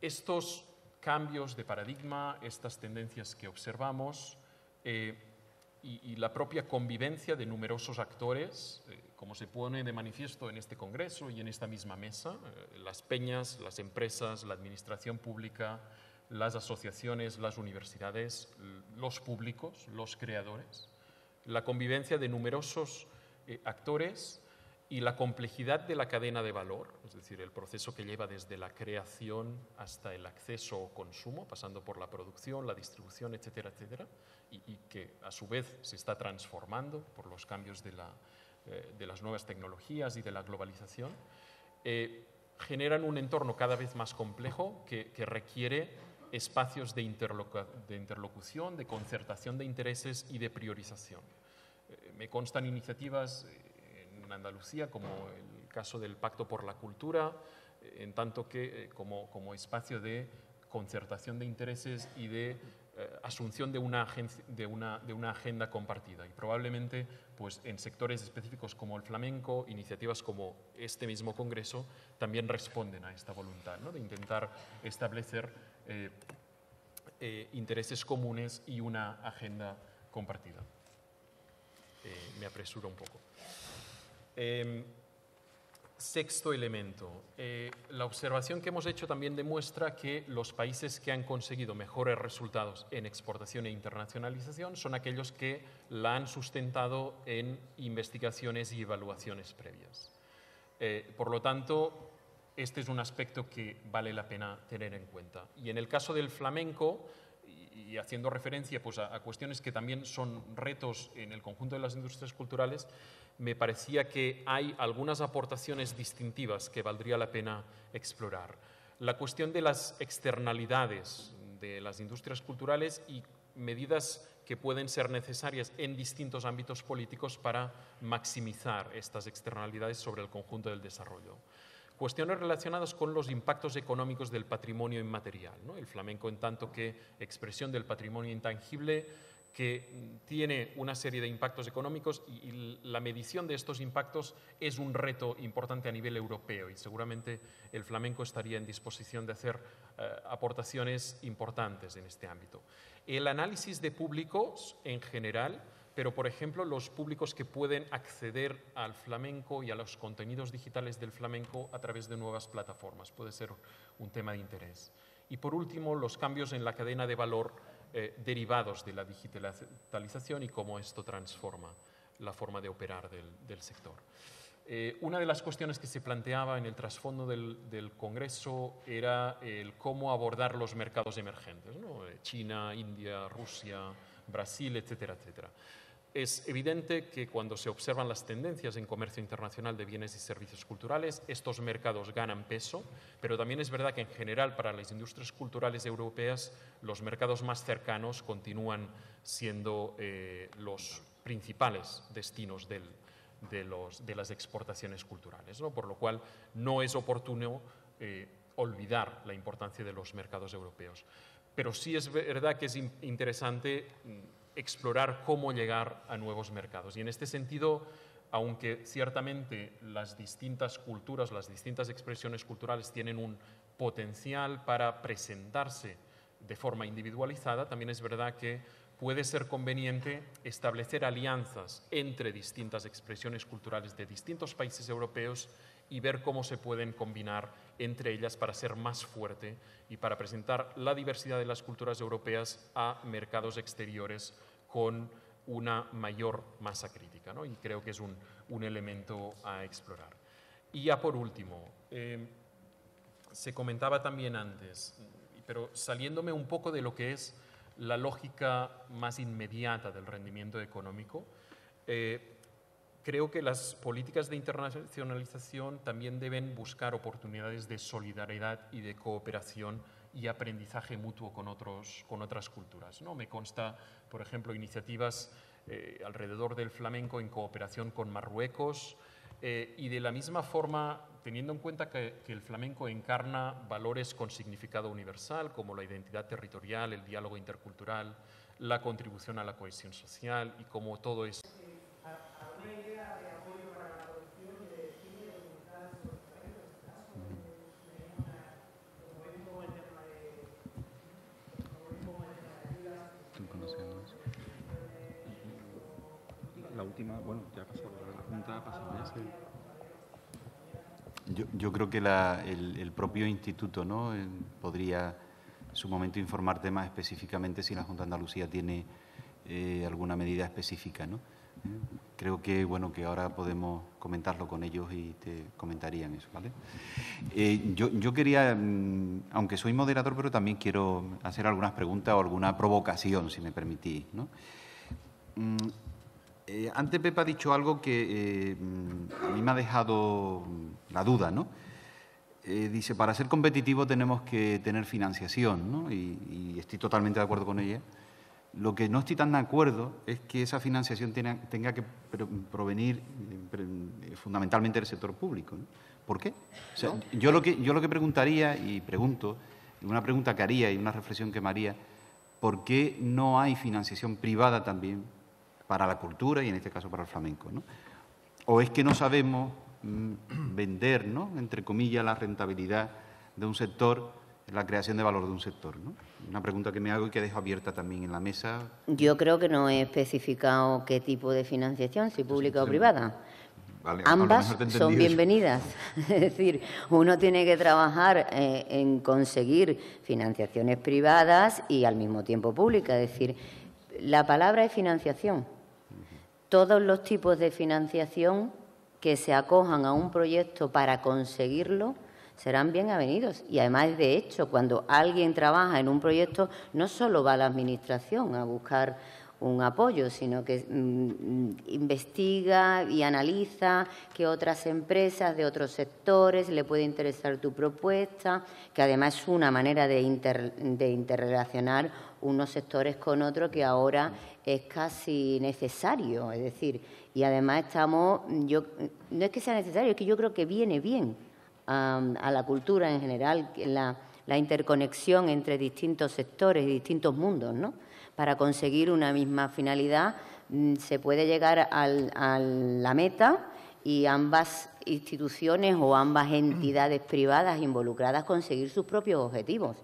Estos cambios de paradigma, estas tendencias que observamos y la propia convivencia de numerosos actores, como se pone de manifiesto en este congreso y en esta misma mesa, las peñas, las empresas, la administración pública, las asociaciones, las universidades, los públicos, los creadores, la convivencia de numerosos actores y la complejidad de la cadena de valor, es decir, el proceso que lleva desde la creación hasta el acceso o consumo, pasando por la producción, la distribución, etcétera, etcétera, y que a su vez se está transformando por los cambios de las nuevas tecnologías y de la globalización, generan un entorno cada vez más complejo que requiere espacios de interlocución, de concertación de intereses y de priorización. Me constan iniciativas en Andalucía, como el caso del Pacto por la Cultura, en tanto que como espacio de concertación de intereses y de asunción de una agenda compartida. Y probablemente pues, en sectores específicos como el flamenco, iniciativas como este mismo congreso también responden a esta voluntad, ¿no? De intentar establecer intereses comunes y una agenda compartida. Me apresuro un poco. Sexto elemento. La observación que hemos hecho también demuestra que los países que han conseguido mejores resultados en exportación e internacionalización son aquellos que la han sustentado en investigaciones y evaluaciones previas. Por lo tanto, este es un aspecto que vale la pena tener en cuenta. Y en el caso del flamenco, y haciendo referencia pues, a cuestiones que también son retos en el conjunto de las industrias culturales, me parecía que hay algunas aportaciones distintivas que valdría la pena explorar. La cuestión de las externalidades de las industrias culturales y medidas que pueden ser necesarias en distintos ámbitos políticos para maximizar estas externalidades sobre el conjunto del desarrollo. Cuestiones relacionadas con los impactos económicos del patrimonio inmaterial, ¿no? El flamenco en tanto que expresión del patrimonio intangible que tiene una serie de impactos económicos y la medición de estos impactos es un reto importante a nivel europeo y seguramente el flamenco estaría en disposición de hacer aportaciones importantes en este ámbito. El análisis de públicos en general, pero por ejemplo los públicos que pueden acceder al flamenco y a los contenidos digitales del flamenco a través de nuevas plataformas, puede ser un tema de interés. Y por último, los cambios en la cadena de valor derivados de la digitalización y cómo esto transforma la forma de operar del sector. Una de las cuestiones que se planteaba en el trasfondo del Congreso era el cómo abordar los mercados emergentes, ¿no? China, India, Rusia, Brasil, etcétera, etcétera. Es evidente que cuando se observan las tendencias en comercio internacional de bienes y servicios culturales, estos mercados ganan peso, pero también es verdad que en general para las industrias culturales europeas los mercados más cercanos continúan siendo los principales destinos de las exportaciones culturales, ¿no? Por lo cual no es oportuno olvidar la importancia de los mercados europeos. Pero sí es verdad que es interesante explorar cómo llegar a nuevos mercados. Y en este sentido, aunque ciertamente las distintas culturas, las distintas expresiones culturales tienen un potencial para presentarse de forma individualizada, también es verdad que puede ser conveniente establecer alianzas entre distintas expresiones culturales de distintos países europeos y ver cómo se pueden combinar entre ellas para ser más fuerte y para presentar la diversidad de las culturas europeas a mercados exteriores con una mayor masa crítica, ¿no? Y creo que es un elemento a explorar. Y ya por último, se comentaba también antes, pero saliéndome un poco de lo que es la lógica más inmediata del rendimiento económico, creo que las políticas de internacionalización también deben buscar oportunidades de solidaridad y de cooperación y aprendizaje mutuo con otras culturas, ¿no? Me consta, por ejemplo, iniciativas alrededor del flamenco en cooperación con Marruecos, y de la misma forma, teniendo en cuenta que el flamenco encarna valores con significado universal, como la identidad territorial, el diálogo intercultural, la contribución a la cohesión social y como todo eso. La última, bueno, ya ha pasado, la Junta ha pasado ya. Yo creo que el propio instituto, ¿no?, podría en su momento informarte más específicamente si la Junta de Andalucía tiene alguna medida específica, ¿no? Creo que, bueno, que ahora podemos comentarlo con ellos y te comentarían eso, ¿vale? Yo quería, aunque soy moderador, pero también quiero hacer algunas preguntas o alguna provocación, si me permitís, ¿no? Antes Pepa ha dicho algo que a mí me ha dejado la duda, ¿no? Dice, para ser competitivo tenemos que tener financiación, ¿no? Y estoy totalmente de acuerdo con ella. Lo que no estoy tan de acuerdo es que esa financiación tenga que provenir fundamentalmente del sector público, ¿no? ¿Por qué? O sea, yo lo que preguntaría y pregunto, una pregunta que haría y una reflexión que me haría, ¿por qué no hay financiación privada también para la cultura y en este caso para el flamenco, ¿no? ¿O es que no sabemos vender, ¿no?, entre comillas, la rentabilidad de un sector, la creación de valor de un sector, ¿no? Una pregunta que me hago y que dejo abierta también en la mesa. Yo creo que no he especificado qué tipo de financiación, si pública o privada. Vale, ambas son bienvenidas. Es decir, uno tiene que trabajar en conseguir financiaciones privadas y al mismo tiempo públicas. Es decir, la palabra es financiación. Todos los tipos de financiación que se acojan a un proyecto para conseguirlo serán bien avenidos. Y además, de hecho, cuando alguien trabaja en un proyecto, no solo va a la Administración a buscar un apoyo, sino que investiga y analiza que otras empresas de otros sectores le puede interesar tu propuesta, que además es una manera de interrelacionar unos sectores con otros que ahora es casi necesario. Es decir, y además no es que sea necesario, es que yo creo que viene bien a la cultura en general, la interconexión entre distintos sectores y distintos mundos, ¿no? Para conseguir una misma finalidad se puede llegar a la meta y ambas instituciones o ambas entidades privadas involucradas conseguir sus propios objetivos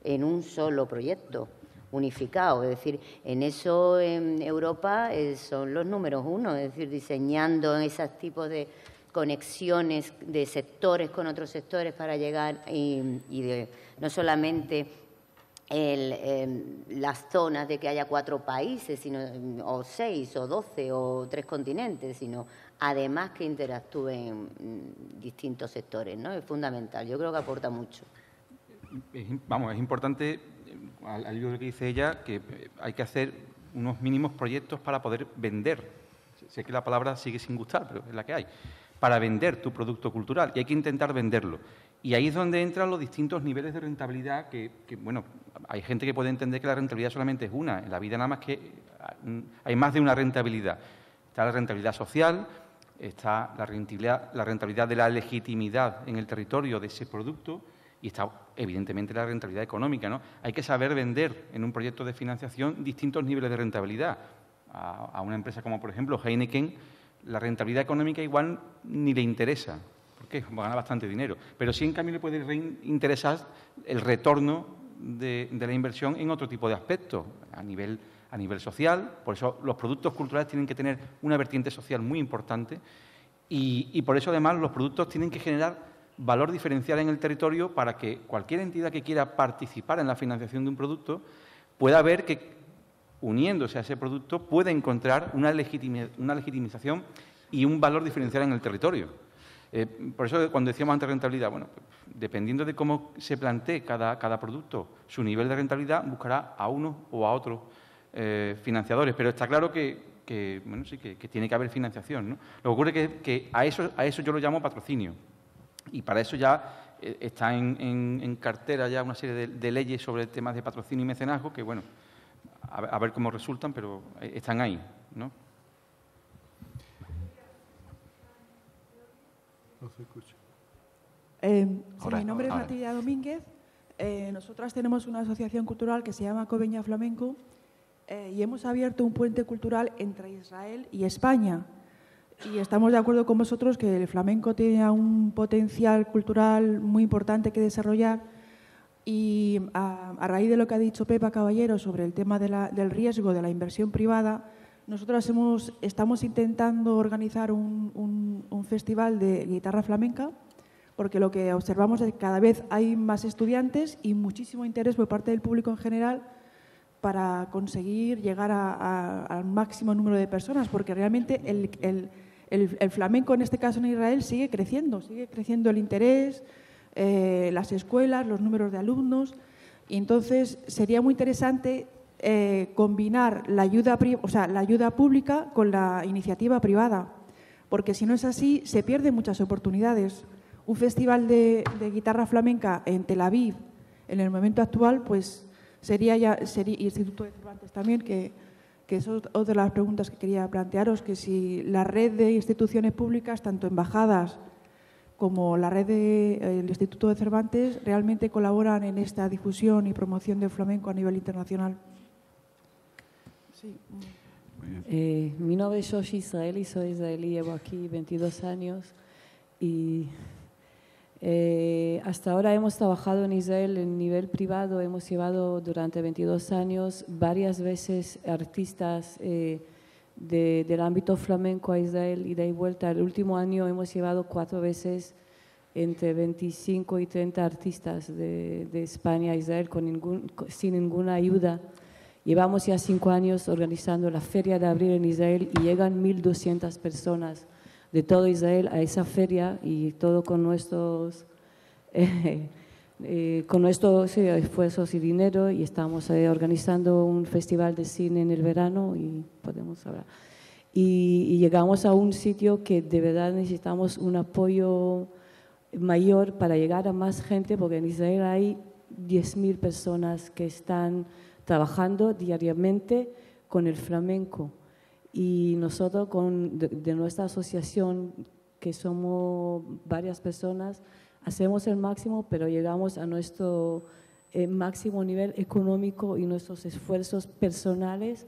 en un solo proyecto unificado. Es decir, en eso en Europa son los números uno, es decir, diseñando esos tipos de conexiones de sectores con otros sectores para llegar no solamente las zonas de que haya 4 países, o 6, o 12, o 3 continentes, sino además que interactúen distintos sectores, ¿no? Es fundamental, yo creo que aporta mucho. Es importante, al hilo de lo que dice ella, que hay que hacer unos mínimos proyectos para poder vender. Sé que la palabra sigue sin gustar, pero es la que hay. Para vender tu producto cultural, y hay que intentar venderlo. Y ahí es donde entran los distintos niveles de rentabilidad que, bueno, hay gente que puede entender que la rentabilidad solamente es una. En la vida nada más que hay más de una rentabilidad. Está la rentabilidad social, está la rentabilidad de la legitimidad en el territorio de ese producto y está, evidentemente, la rentabilidad económica, ¿no? Hay que saber vender en un proyecto de financiación distintos niveles de rentabilidad. A una empresa como, por ejemplo, Heineken, la rentabilidad económica igual ni le interesa, porque gana bastante dinero. Pero sí, en cambio, le puede interesar el retorno de la inversión en otro tipo de aspectos, a nivel social. Por eso los productos culturales tienen que tener una vertiente social muy importante y por eso, además, los productos tienen que generar valor diferencial en el territorio para que cualquier entidad que quiera participar en la financiación de un producto pueda ver que, uniéndose a ese producto, puede encontrar una legitimización y un valor diferencial en el territorio. Por eso, cuando decíamos antes rentabilidad, bueno, dependiendo de cómo se plantee cada producto, su nivel de rentabilidad buscará a uno o a otros financiadores. Pero está claro que tiene que haber financiación, ¿no? Lo que ocurre es que a eso yo lo llamo patrocinio. Y para eso ya está en cartera ya una serie de leyes sobre temas de patrocinio y mecenazgo que, bueno, a ver cómo resultan, pero están ahí, ¿no? No se escucha. Mi nombre es Natalia Domínguez. Nosotras tenemos una asociación cultural que se llama Coveña Flamenco y hemos abierto un puente cultural entre Israel y España. Y estamos de acuerdo con vosotros que el flamenco tiene un potencial cultural muy importante que desarrollar. Y a raíz de lo que ha dicho Pepa Caballero sobre el tema del riesgo de la inversión privada, nosotros estamos intentando organizar un festival de guitarra flamenca, porque lo que observamos es que cada vez hay más estudiantes y muchísimo interés por parte del público en general para conseguir llegar al máximo número de personas, porque realmente el flamenco, en este caso en Israel, sigue creciendo el interés, las escuelas, los números de alumnos, y entonces sería muy interesante combinar la ayuda pública con la iniciativa privada, porque si no es así se pierden muchas oportunidades. Un festival de guitarra flamenca en Tel Aviv, en el momento actual, pues sería Instituto de Cervantes también, que es otra de las preguntas que quería plantearos, que si la red de instituciones públicas, tanto embajadas como la red del Instituto de Cervantes, realmente colaboran en esta difusión y promoción del flamenco a nivel internacional. Sí. Mi nombre es Shoshi Israeli, soy israelí, llevo aquí 22 años y hasta ahora hemos trabajado en Israel en nivel privado, hemos llevado durante 22 años varias veces artistas del ámbito flamenco a Israel, ida y vuelta. El último año hemos llevado 4 veces entre 25 y 30 artistas de España a Israel sin ninguna ayuda. Llevamos ya 5 años organizando la Feria de Abril en Israel y llegan 1.200 personas de todo Israel a esa feria y todo con nuestros esfuerzos y dinero, y estamos organizando un festival de cine en el verano y podemos hablar. Y llegamos a un sitio que de verdad necesitamos un apoyo mayor para llegar a más gente, porque en Israel hay 10.000 personas que están trabajando diariamente con el flamenco. Y nosotros de nuestra asociación, que somos varias personas, hacemos el máximo, pero llegamos a nuestro máximo nivel económico y nuestros esfuerzos personales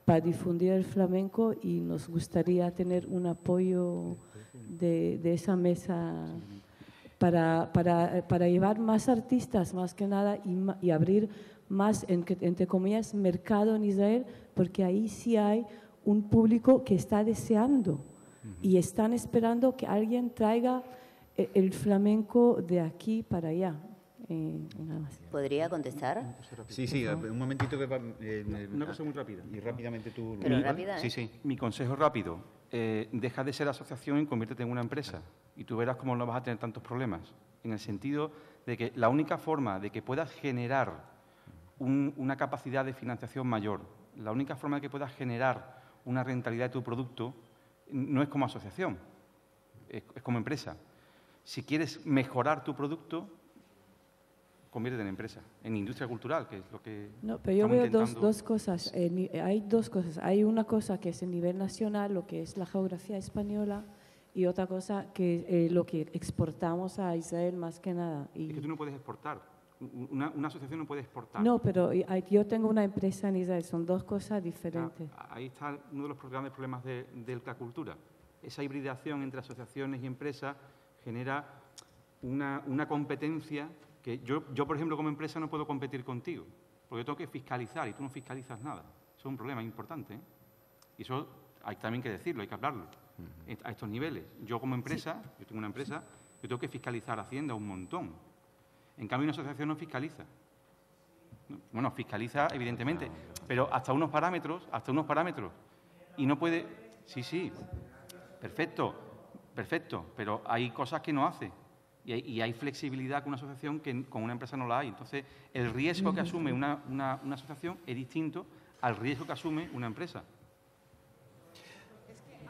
para difundir el flamenco, y nos gustaría tener un apoyo de esa mesa para llevar más artistas, más que nada, y abrir más, entre comillas, mercado en Israel, porque ahí sí hay un público que está deseando y están esperando que alguien traiga el flamenco de aquí para allá. Nada más. ¿Podría contestar? Sí, un momentito. Una cosa muy rápida. Y rápidamente tú... Pero rápida, ¿eh? Sí. Mi consejo rápido, deja de ser asociación y conviértete en una empresa. Y tú verás cómo no vas a tener tantos problemas. En el sentido de que la única forma de que puedas generar una capacidad de financiación mayor, la única forma de que puedas generar una rentabilidad de tu producto no es como asociación, es como empresa. Si quieres mejorar tu producto, conviértete en empresa, en industria cultural, que es lo que... No, pero yo veo dos cosas. Hay dos cosas. Hay una cosa que es el nivel nacional, lo que es la geografía española, y otra cosa que lo que exportamos a Israel más que nada. Es que tú no puedes exportar. Una asociación no puede exportar. No, pero yo tengo una empresa en Israel, son dos cosas diferentes. Ahí está uno de los grandes problemas de la cultura. Esa hibridación entre asociaciones y empresas genera una competencia que yo, por ejemplo, como empresa no puedo competir contigo, porque yo tengo que fiscalizar y tú no fiscalizas nada. Eso es un problema importante, ¿eh? Y eso hay también que decirlo, hay que hablarlo a estos niveles. Yo como empresa, yo tengo una empresa, yo tengo que fiscalizar Hacienda un montón. En cambio, una asociación no fiscaliza. Bueno, fiscaliza, evidentemente, pero hasta unos parámetros, y no puede... Sí, perfecto, pero hay cosas que no hace, y hay flexibilidad con una asociación que con una empresa no la hay. Entonces, el riesgo que asume una asociación es distinto al riesgo que asume una empresa.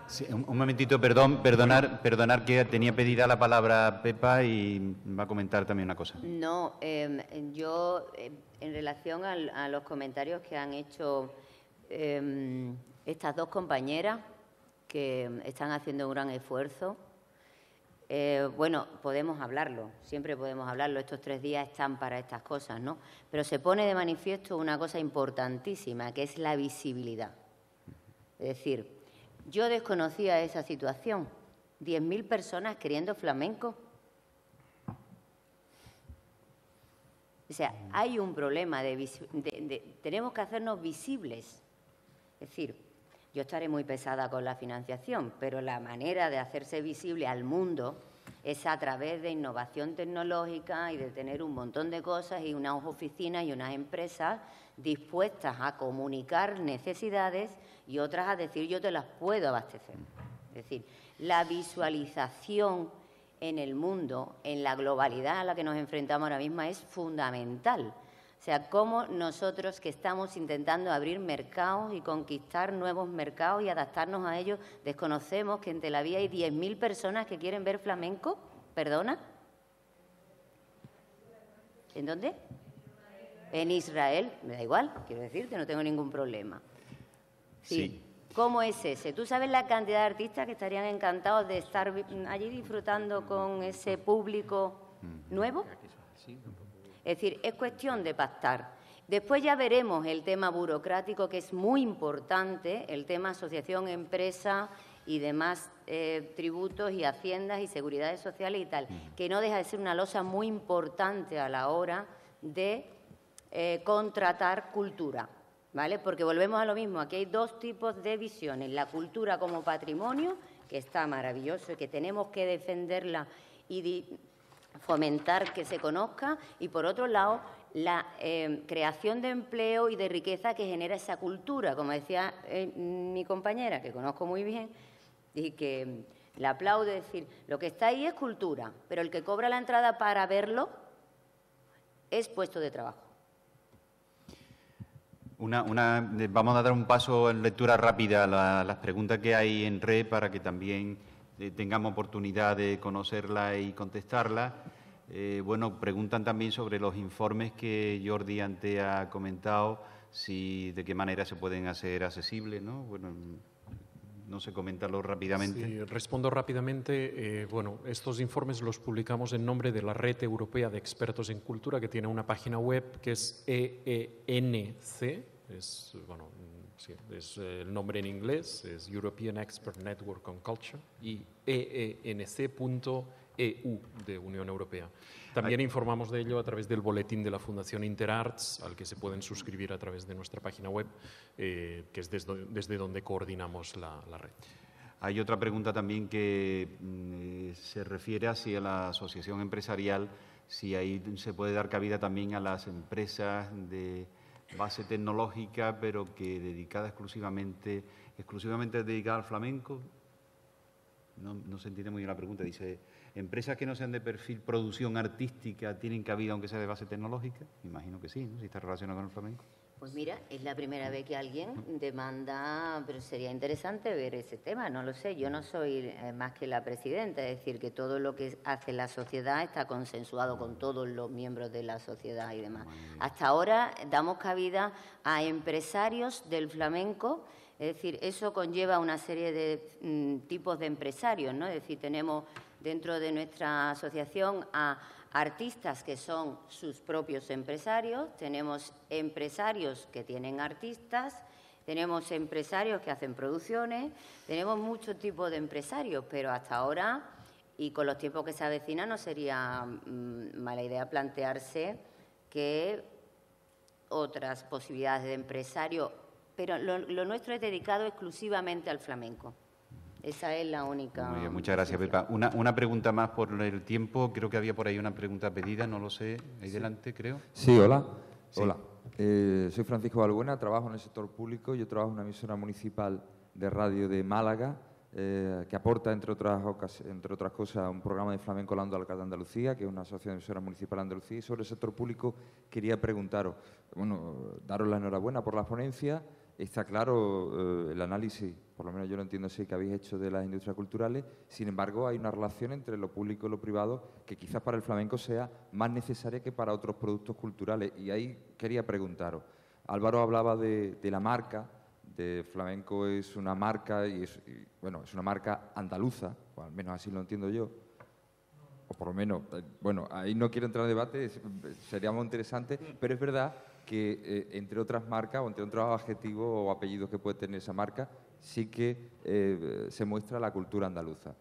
Sí, un momentito, perdonar que tenía pedida la palabra Pepa y va a comentar también una cosa. No, yo, en relación a los comentarios que han hecho estas dos compañeras, que están haciendo un gran esfuerzo, bueno, podemos hablarlo, siempre podemos hablarlo, estos 3 días están para estas cosas, ¿no? Pero se pone de manifiesto una cosa importantísima, que es la visibilidad. Es decir, yo desconocía esa situación, 10.000 personas queriendo flamenco. O sea, hay un problema tenemos que hacernos visibles. Es decir, yo estaré muy pesada con la financiación, pero la manera de hacerse visible al mundo es a través de innovación tecnológica y de tener un montón de cosas y unas oficinas y unas empresas dispuestas a comunicar necesidades y otras a decir yo te las puedo abastecer. Es decir, la visualización en el mundo, en la globalidad a la que nos enfrentamos ahora mismo es fundamental. O sea, cómo nosotros que estamos intentando abrir mercados y conquistar nuevos mercados y adaptarnos a ellos, desconocemos que en Tel Aviv hay 10.000 personas que quieren ver flamenco. ¿Perdona? ¿En dónde? En Israel. Me da igual, quiero decir que no tengo ningún problema. Sí. ¿Cómo es ese? ¿Tú sabes la cantidad de artistas que estarían encantados de estar allí disfrutando con ese público nuevo? Es decir, es cuestión de pactar. Después ya veremos el tema burocrático, que es muy importante, el tema asociación, empresa y demás tributos y haciendas y seguridades sociales y tal, que no deja de ser una losa muy importante a la hora de contratar cultura, ¿vale? Porque volvemos a lo mismo, aquí hay 2 tipos de visiones, la cultura como patrimonio, que está maravilloso y que tenemos que defenderla y fomentar que se conozca, y por otro lado la creación de empleo y de riqueza que genera esa cultura, como decía mi compañera, que conozco muy bien y que le aplaudo, decir, lo que está ahí es cultura, pero el que cobra la entrada para verlo es puesto de trabajo. Vamos a dar un paso en lectura rápida a las preguntas que hay en red para que también tengamos oportunidad de conocerla y contestarla. Bueno, preguntan también sobre los informes que Jordi antes ha comentado, de qué manera se pueden hacer accesibles, ¿no? Bueno, no sé, coméntalo rápidamente. Sí, respondo rápidamente. Bueno, estos informes los publicamos en nombre de la Red Europea de Expertos en Cultura, que tiene una página web que es EENC, es el nombre en inglés, es European Expert Network on Culture, y EENC.eu de Unión Europea. También informamos de ello a través del boletín de la Fundación Interarts, al que se pueden suscribir a través de nuestra página web, que es desde donde coordinamos la red. Hay otra pregunta también que se refiere hacia la asociación empresarial, si ahí se puede dar cabida también a las empresas de base tecnológica, pero que dedicada exclusivamente dedicada al flamenco. No se entiende muy bien la pregunta. Dice, ¿empresas que no sean de perfil producción artística tienen cabida aunque sea de base tecnológica? Imagino que sí, ¿no? Si está relacionado con el flamenco. Pues mira, es la primera vez que alguien demanda, pero sería interesante ver ese tema, no lo sé. Yo no soy más que la presidenta, es decir, que todo lo que hace la sociedad está consensuado con todos los miembros de la sociedad y demás. Hasta ahora damos cabida a empresarios del flamenco. Es decir, eso conlleva una serie de tipos de empresarios, ¿no? Es decir, tenemos dentro de nuestra asociación a artistas que son sus propios empresarios, tenemos empresarios que tienen artistas, tenemos empresarios que hacen producciones, tenemos muchos tipos de empresarios, pero hasta ahora, y con los tiempos que se avecinan, no sería mala idea plantearse que otras posibilidades de empresario, pero lo nuestro es dedicado exclusivamente al flamenco. Esa es la única. Muy bien, muchas gracias, Pepa. Una pregunta más por el tiempo. Creo que había por ahí una pregunta pedida, no lo sé. Ahí delante, creo. Sí, hola. Sí. Hola. Soy Francisco Balbuena, trabajo en el sector público. Yo trabajo en una emisora municipal de radio de Málaga, que aporta, entre otras cosas, un programa de flamenco a la Onda Local de Andalucía, que es una asociación de emisoras municipal de Andalucía. Y sobre el sector público quería preguntaros, daros la enhorabuena por la ponencia. Está claro el análisis por lo menos yo lo entiendo así, que habéis hecho de las industrias culturales. Sin embargo, hay una relación entre lo público y lo privado que quizás para el flamenco sea más necesaria que para otros productos culturales. Y ahí quería preguntaros. Álvaro hablaba de la marca, de flamenco es una marca es una marca andaluza, o al menos así lo entiendo yo. O por lo menos, bueno, ahí no quiero entrar en debate, sería muy interesante, pero es verdad que entre otras marcas o entre otros adjetivos o apellidos que puede tener esa marca, sí que se muestra la cultura andaluza.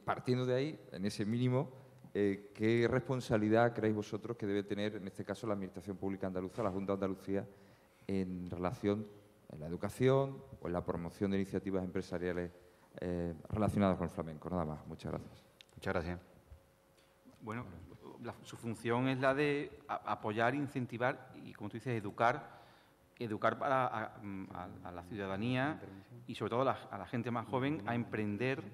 Partiendo de ahí, en ese mínimo, ¿qué responsabilidad creéis vosotros que debe tener, en este caso, la Administración Pública Andaluza, la Junta de Andalucía, en relación en la educación o en la promoción de iniciativas empresariales relacionadas con el flamenco? Nada más. Muchas gracias. Muchas gracias. Bueno, su función es la de apoyar, incentivar y, como tú dices, educar a la ciudadanía y, sobre todo, a la gente más joven a emprender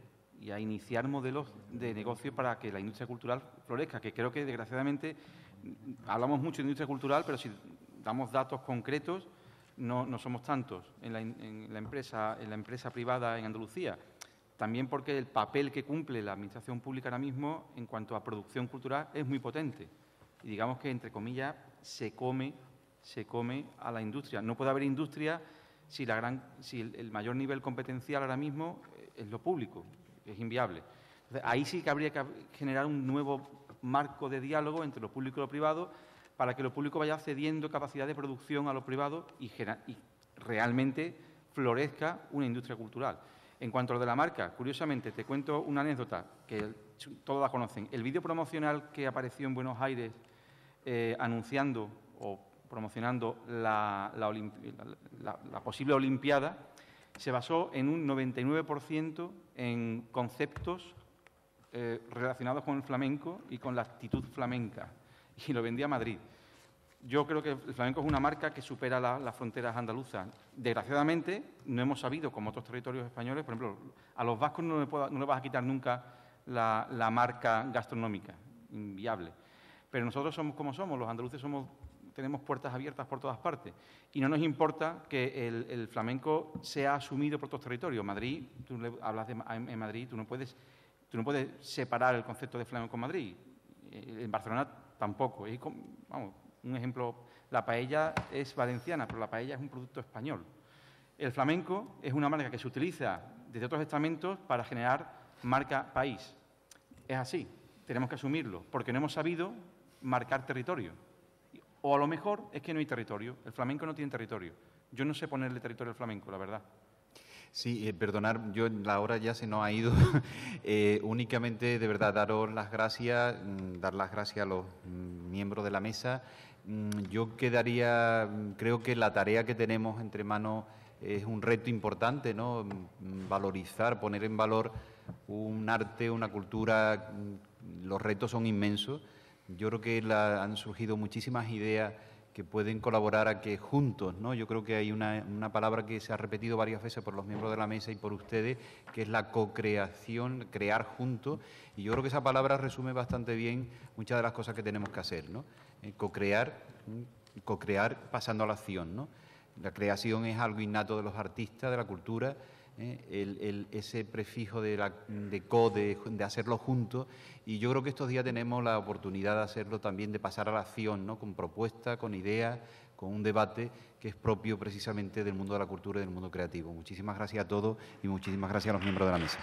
y a iniciar modelos de negocio para que la industria cultural florezca, que creo que, desgraciadamente, hablamos mucho de industria cultural, pero si damos datos concretos, no somos tantos en la empresa privada en Andalucía. También porque el papel que cumple la Administración Pública ahora mismo en cuanto a producción cultural es muy potente. Y digamos que, entre comillas, se come a la industria. No puede haber industria si el mayor nivel competencial ahora mismo es lo público. Es inviable. Entonces, ahí sí que habría que generar un nuevo marco de diálogo entre lo público y lo privado para que lo público vaya cediendo capacidad de producción a lo privado y realmente florezca una industria cultural. En cuanto a lo de la marca, curiosamente, te cuento una anécdota que todos la conocen. El vídeo promocional que apareció en Buenos Aires anunciando o promocionando la posible Olimpiada se basó en un 99% en conceptos relacionados con el flamenco y con la actitud flamenca, y lo vendía a Madrid. Yo creo que el flamenco es una marca que supera las fronteras andaluzas. Desgraciadamente, no hemos sabido, como otros territorios españoles, por ejemplo, a los vascos no le vas a quitar nunca la marca gastronómica, inviable. Pero nosotros somos como somos, los andaluces tenemos puertas abiertas por todas partes y no nos importa que el flamenco sea asumido por otros territorios. Madrid, tú hablas en Madrid, tú no puedes separar el concepto de flamenco en Madrid. En Barcelona tampoco. Un ejemplo, la paella es valenciana, pero la paella es un producto español. El flamenco es una marca que se utiliza desde otros estamentos para generar marca país. Es así, tenemos que asumirlo, porque no hemos sabido marcar territorio. O a lo mejor es que no hay territorio, el flamenco no tiene territorio. Yo no sé ponerle territorio al flamenco, la verdad. Sí, perdonar, la hora ya se nos ha ido. Únicamente, de verdad, daros las gracias, dar las gracias a los miembros de la mesa. Yo creo que la tarea que tenemos entre manos es un reto importante, ¿no? Valorizar, poner en valor un arte, una cultura. Los retos son inmensos. Yo creo que han surgido muchísimas ideas que pueden colaborar a que juntos, ¿no? Yo creo que hay una palabra que se ha repetido varias veces por los miembros de la mesa y por ustedes, que es la co-creación, crear juntos, y yo creo que esa palabra resume bastante bien muchas de las cosas que tenemos que hacer, ¿no? Co-crear pasando a la acción, ¿no? La creación es algo innato de los artistas, de la cultura, ese prefijo de hacerlo juntos, y yo creo que estos días tenemos la oportunidad de hacerlo también, de pasar a la acción, ¿no? Con propuestas, con ideas, con un debate que es propio precisamente del mundo de la cultura y del mundo creativo. Muchísimas gracias a todos y muchísimas gracias a los miembros de la mesa.